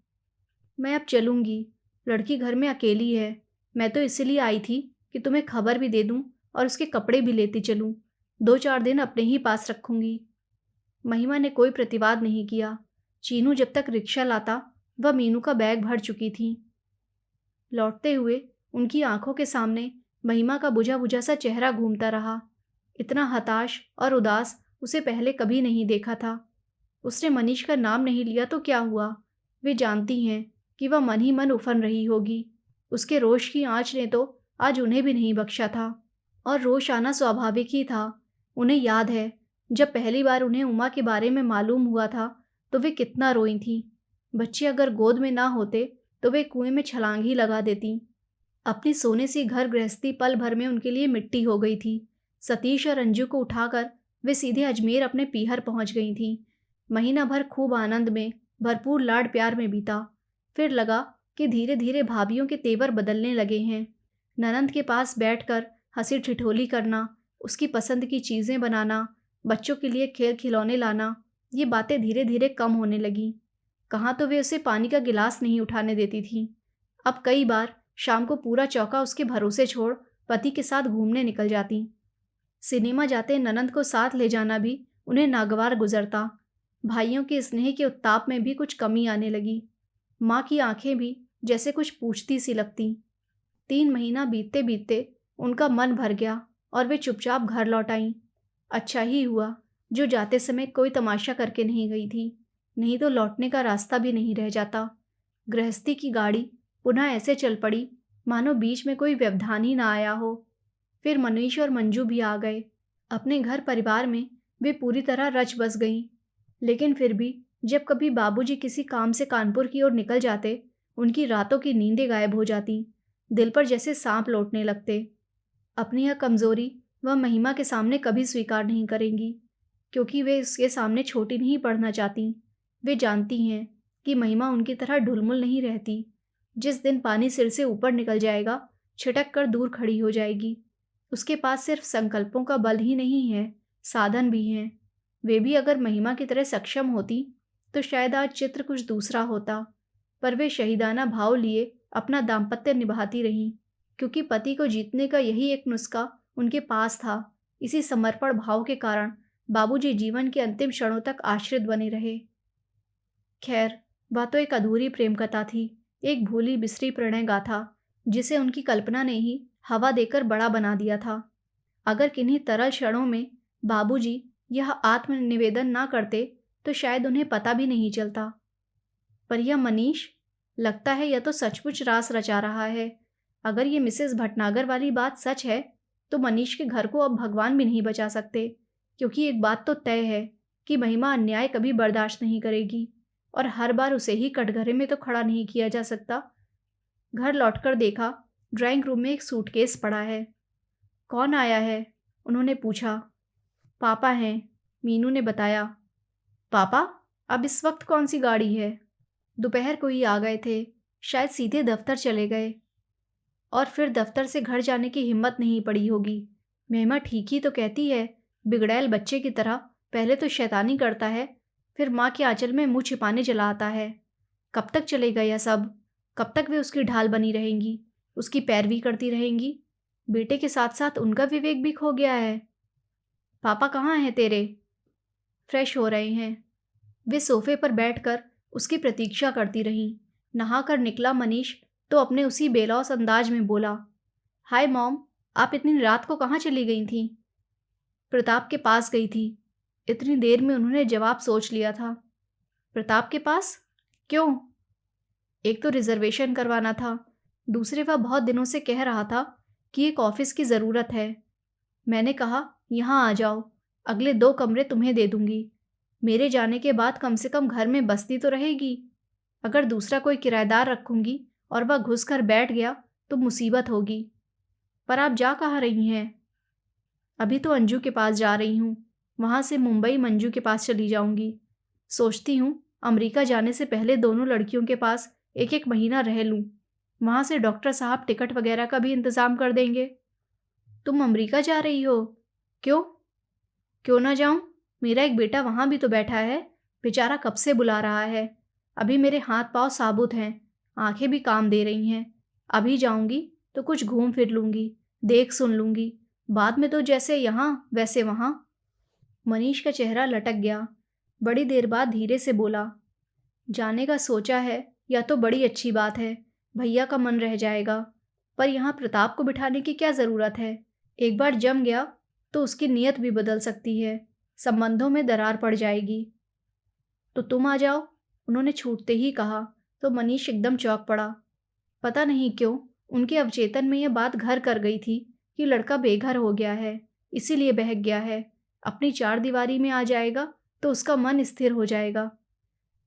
मैं अब चलूँगी। लड़की घर में अकेली है। मैं तो इसलिए आई थी कि तुम्हें खबर भी दे दूँ और उसके कपड़े भी लेती चलूँ। 2-4 दिन अपने ही पास रखूँगी। महिमा ने कोई प्रतिवाद नहीं किया। चीनू जब तक रिक्शा लाता, वह मीनू का बैग भर चुकी थी। लौटते हुए उनकी आंखों के सामने महिमा का बुझा बुझा सा चेहरा घूमता रहा। इतना हताश और उदास उसे पहले कभी नहीं देखा था। उसने मनीष का नाम नहीं लिया तो क्या हुआ? वे जानती हैं कि वह मन ही मन उफन रही होगी। उसके रोष की आंच ने तो आज उन्हें भी नहीं बख्शा था, और रोष आना स्वाभाविक ही था। उन्हें याद है, जब पहली बार उन्हें उमा के बारे में मालूम हुआ था तो वे कितना रोई थीं। बच्चे अगर गोद में ना होते तो वे कुएं में छलांग ही लगा देती। अपनी सोने सी घर गृहस्थी पल भर में उनके लिए मिट्टी हो गई थी। सतीश और अंजू को उठाकर वे सीधे अजमेर अपने पीहर पहुंच गई थीं। महीना भर खूब आनंद में, भरपूर लाड प्यार में बीता। फिर लगा कि धीरे धीरे भाभियों के तेवर बदलने लगे हैं। ननंद के पास बैठकर हंसी ठिठोली करना, उसकी पसंद की चीज़ें बनाना, बच्चों के लिए खेल खिलौने लाना, ये बातें धीरे धीरे कम होने लगीं। कहाँ तो वे उसे पानी का गिलास नहीं उठाने देती थीं। अब कई बार शाम को पूरा चौका उसके भरोसे छोड़ पति के साथ घूमने निकल जाती। सिनेमा जाते ननंद को साथ ले जाना भी उन्हें नागवार गुजरता। भाइयों के स्नेह के उत्ताप में भी कुछ कमी आने लगी। माँ की आंखें भी जैसे कुछ पूछती सी लगती। 3 महीना बीतते बीतते उनका मन भर गया और वे चुपचाप घर लौट आईं। अच्छा ही हुआ जो जाते समय कोई तमाशा करके नहीं गई थी। नहीं तो लौटने का रास्ता भी नहीं रह जाता। गृहस्थी की गाड़ी पुनः ऐसे चल पड़ी मानो बीच में कोई व्यवधान ही ना आया हो। फिर मनीष और मंजू भी आ गए। अपने घर परिवार में वे पूरी तरह रच बस गईं। लेकिन फिर भी जब कभी बाबूजी किसी काम से कानपुर की ओर निकल जाते, उनकी रातों की नींदें गायब हो जाती। दिल पर जैसे सांप लौटने लगते। अपनी यह कमजोरी वह महिमा के सामने कभी स्वीकार नहीं करेंगी, क्योंकि वे उसके सामने छोटी नहीं पड़ना चाहती। वे जानती हैं कि महिमा उनकी तरह ढुलमुल नहीं रहती। जिस दिन पानी सिर से ऊपर निकल जाएगा, छिटक कर दूर खड़ी हो जाएगी। उसके पास सिर्फ संकल्पों का बल ही नहीं है, साधन भी हैं। वे भी अगर महिमा की तरह सक्षम होती तो शायद आज चित्र कुछ दूसरा होता। पर वे शहीदाना भाव लिए अपना दाम्पत्य निभाती रहीं, क्योंकि पति को जीतने का यही एक नुस्खा उनके पास था। इसी समर्पण भाव के कारण बाबूजी जीवन के अंतिम क्षणों तक आश्रित बने रहे। खैर, वह तो एक अधूरी प्रेम कथा थी, एक भूली बिसरी प्रणय गाथा, जिसे उनकी कल्पना ने ही हवा देकर बड़ा बना दिया था। अगर किन्हीं तरल क्षणों में बाबूजी यह आत्मनिवेदन ना करते तो शायद उन्हें पता भी नहीं चलता। पर यह मनीष, लगता है यह तो सचमुच रास रचा रहा है। अगर ये मिसेस भटनागर वाली बात सच है तो मनीष के घर को अब भगवान भी नहीं बचा सकते, क्योंकि एक बात तो तय है कि महिमा अन्याय कभी बर्दाश्त नहीं करेगी और हर बार उसे ही कटघरे में तो खड़ा नहीं किया जा सकता। घर लौटकर देखा, ड्राइंग रूम में एक सूटकेस पड़ा है। कौन आया है? उन्होंने पूछा। पापा हैं, मीनू ने बताया। पापा? अब इस वक्त कौन सी गाड़ी है? दोपहर को ही आ गए थे, शायद सीधे दफ्तर चले गए और फिर दफ्तर से घर जाने की हिम्मत नहीं पड़ी होगी। महिमा ठीक ही तो कहती है, बिगड़ैल बच्चे की तरह पहले तो शैतानी करता है, फिर माँ के आंचल में मुंह छिपाने चला आता है। कब तक चलेगा यह सब? कब तक वे उसकी ढाल बनी रहेंगी, उसकी पैरवी करती रहेंगी? बेटे के साथ साथ उनका विवेक भी खो गया है। पापा कहाँ हैं तेरे? फ्रेश हो रहे हैं। वे सोफे पर बैठकर उसकी प्रतीक्षा करती रहीं। नहाकर निकला मनीष तो अपने उसी बेलौस अंदाज में बोला, हाय मॉम, आप इतनी रात को कहाँ चली गई थी? प्रताप के पास गई थी। इतनी देर में उन्होंने जवाब सोच लिया था। प्रताप के पास? क्यों? एक तो रिजर्वेशन करवाना था, दूसरे वह बहुत दिनों से कह रहा था कि एक ऑफिस की ज़रूरत है। मैंने कहा, यहाँ आ जाओ, अगले 2 कमरे तुम्हें दे दूंगी। मेरे जाने के बाद कम से कम घर में बस्ती तो रहेगी। अगर दूसरा कोई किराएदार रखूंगी और वह घुस कर बैठ गया तो मुसीबत होगी। पर आप जा कहाँ रही हैं? अभी तो अंजू के पास जा रही हूँ, वहाँ से मुंबई मंजू के पास चली जाऊंगी। सोचती हूँ अमेरिका जाने से पहले दोनों लड़कियों के पास 1-1 महीना रह लूँ। वहाँ से डॉक्टर साहब टिकट वगैरह का भी इंतज़ाम कर देंगे। तुम अमेरिका जा रही हो? क्यों? क्यों ना जाऊं? मेरा एक बेटा वहाँ भी तो बैठा है, बेचारा कब से बुला रहा है। अभी मेरे हाथ पांव साबुत हैं, आंखें भी काम दे रही हैं। अभी जाऊंगी तो कुछ घूम फिर लूंगी, देख सुन लूंगी, बाद में तो जैसे यहाँ वैसे वहाँ। मनीष का चेहरा लटक गया। बड़ी देर बाद धीरे से बोला, जाने का सोचा है, या तो बड़ी अच्छी बात है, भैया का मन रह जाएगा। पर यहाँ प्रताप को बिठाने की क्या ज़रूरत है? एक बार जम गया तो उसकी नीयत भी बदल सकती है, संबंधों में दरार पड़ जाएगी। तो तुम आ जाओ, उन्होंने छूटते ही कहा तो मनीष एकदम चौंक पड़ा। पता नहीं क्यों उनके अवचेतन में यह बात घर कर गई थी कि लड़का बेघर हो गया है, इसीलिए बहक गया है। अपनी 4 दीवारी में आ जाएगा तो उसका मन स्थिर हो जाएगा।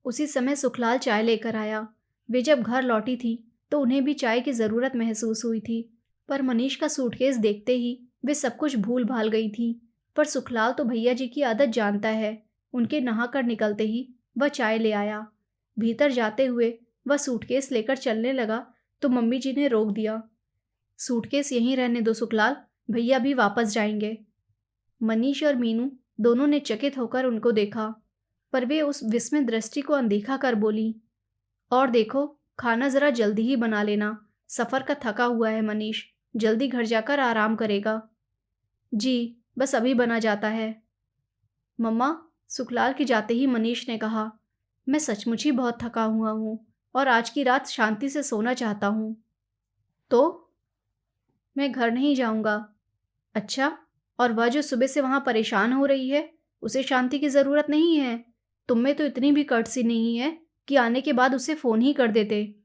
उसी समय सुखलाल चाय लेकर आया। वे जब घर लौटी थी तो उन्हें भी चाय की ज़रूरत महसूस हुई थी, पर मनीष का सूटकेस देखते ही वे सब कुछ भूल भाल गई थीं। पर सुखलाल तो भैया जी की आदत जानता है। उनके नहाकर निकलते ही वह चाय ले आया। भीतर जाते हुए वह सूटकेस लेकर चलने लगा तो मम्मी जी ने रोक दिया। सूटकेस यहीं रहने दो सुखलाल, भैया भी वापस जाएंगे। मनीष और मीनू दोनों ने चकित होकर उनको देखा, पर वे उस विस्मित दृष्टि को अनदेखा कर बोली, और देखो, खाना ज़रा जल्दी ही बना लेना, सफ़र का थका हुआ है मनीष, जल्दी घर जाकर आराम करेगा। जी, बस अभी बना जाता है। मम्मा, सुखलाल के जाते ही मनीष ने कहा, मैं सचमुच ही बहुत थका हुआ हूँ और आज की रात शांति से सोना चाहता हूँ। तो मैं घर नहीं जाऊँगा। अच्छा, और वह जो सुबह से वहाँ परेशान हो रही है, उसे शांति की ज़रूरत नहीं है? तुम में तो इतनी भी कर्टसी नहीं है कि आने के बाद उसे फ़ोन ही कर देते।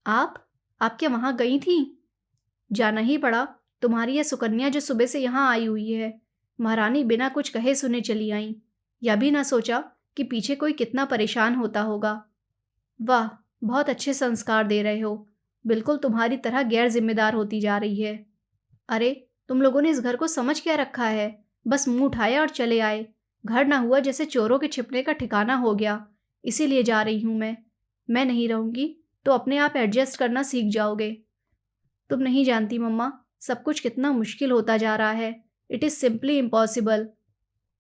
आप क्या वहाँ गई थी? जाना ही पड़ा। तुम्हारी यह सुकन्या जो सुबह से यहाँ आई हुई है, महारानी बिना कुछ कहे सुने चली आईं। यह भी ना सोचा कि पीछे कोई कितना परेशान होता होगा। वाह, बहुत अच्छे संस्कार दे रहे हो। बिल्कुल तुम्हारी तरह गैर जिम्मेदार होती जा रही है। अरे, तुम लोगों ने इस घर को समझ क्या रखा है? बस मुंह उठाया और चले आए। घर ना हुआ जैसे चोरों के छिपने का ठिकाना हो गया। इसीलिए जा रही हूँ मैं नहीं रहूँगी तो अपने आप एडजस्ट करना सीख जाओगे। तुम नहीं जानती मम्मा, सब कुछ कितना मुश्किल होता जा रहा है। It is simply impossible.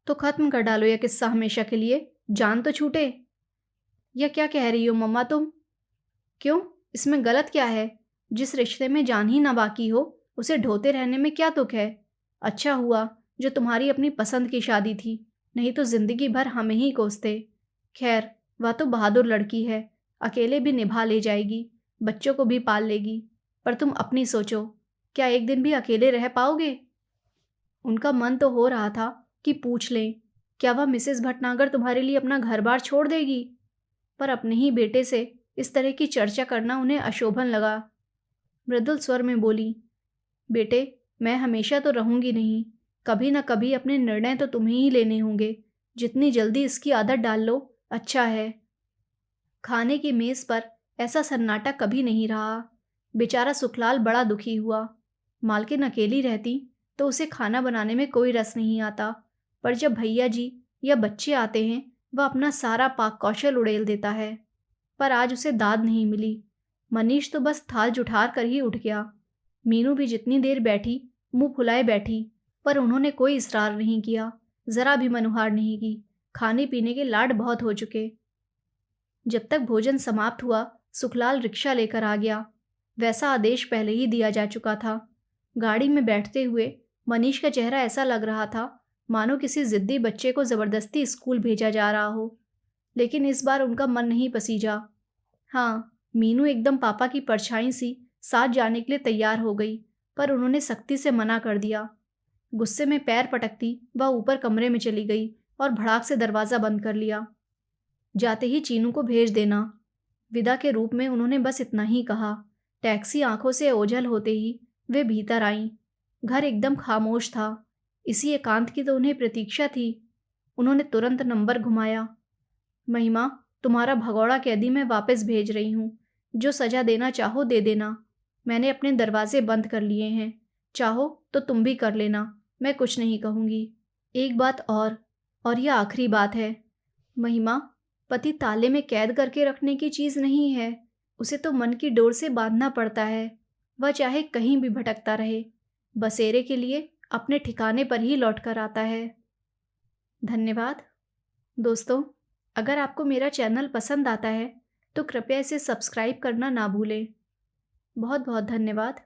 तो ख़त्म कर डालो यह किस्सा हमेशा के लिए, जान तो छूटे। यह क्या कह रही हो मम्मा तुम? क्यों, इसमें गलत क्या है? जिस रिश्ते में जान ही ना बाकी हो उसे ढोते रहने में क्या तुक है? अच्छा हुआ जो तुम्हारी अपनी पसंद की शादी थी, नहीं तो जिंदगी भर हमें ही कोसते। खैर, वह तो बहादुर लड़की है, अकेले भी निभा ले जाएगी, बच्चों को भी पाल लेगी। पर तुम अपनी सोचो, क्या एक दिन भी अकेले रह पाओगे? उनका मन तो हो रहा था कि पूछ लें, क्या वह मिसेस भटनागर तुम्हारे लिए अपना घर बार छोड़ देगी? पर अपने ही बेटे से इस तरह की चर्चा करना उन्हें अशोभन लगा। मृदुल स्वर में बोली, बेटे, मैं हमेशा तो रहूंगी नहीं, कभी न कभी अपने निर्णय तो तुम्हें ही लेने होंगे। जितनी जल्दी इसकी आदत डाल लो, अच्छा है। खाने की मेज पर ऐसा सन्नाटा कभी नहीं रहा। बेचारा सुखलाल बड़ा दुखी हुआ। मालकिन अकेली रहती तो उसे खाना बनाने में कोई रस नहीं आता, पर जब भैया जी या बच्चे आते हैं वह अपना सारा पाक कौशल उड़ेल देता है। पर आज उसे दाद नहीं मिली। मनीष तो बस थाल जुठार कर ही उठ गया। मीनू भी जितनी देर बैठी मुंह फुलाए बैठी, पर उन्होंने कोई इसरार नहीं किया, जरा भी मनुहार नहीं की। खाने पीने के लाड बहुत हो चुके। जब तक भोजन समाप्त हुआ सुखलाल रिक्शा लेकर आ गया। वैसा आदेश पहले ही दिया जा चुका था। गाड़ी में बैठते हुए मनीष का चेहरा ऐसा लग रहा था मानो किसी जिद्दी बच्चे को ज़बरदस्ती स्कूल भेजा जा रहा हो। लेकिन इस बार उनका मन नहीं पसीजा। हाँ, मीनू एकदम पापा की परछाई सी साथ जाने के लिए तैयार हो गई, पर उन्होंने सख्ती से मना कर दिया। गुस्से में पैर पटकती वह ऊपर कमरे में चली गई और भड़ाक से दरवाज़ा बंद कर लिया। जाते ही चीनू को भेज देना। विदा के रूप में उन्होंने बस इतना ही कहा। टैक्सी आंखों से ओझल होते ही वे भीतर आईं। घर एकदम खामोश था। इसी एकांत की तो उन्हें प्रतीक्षा थी। उन्होंने तुरंत नंबर घुमाया। महिमा, तुम्हारा भगौड़ा कैदी मैं वापस भेज रही हूँ। जो सजा देना चाहो दे देना। मैंने अपने दरवाजे बंद कर लिए हैं। चाहो तो तुम भी कर लेना, मैं कुछ नहीं कहूँगी। एक बात और यह आखिरी बात है। महिमा, पति ताले में कैद करके रखने की चीज़ नहीं है। उसे तो मन की डोर से बांधना पड़ता है। वह चाहे कहीं भी भटकता रहे, बसेरे के लिए अपने ठिकाने पर ही लौट कर आता है। धन्यवाद। दोस्तों, अगर आपको मेरा चैनल पसंद आता है तो कृपया इसे सब्सक्राइब करना ना भूलें। बहुत बहुत धन्यवाद।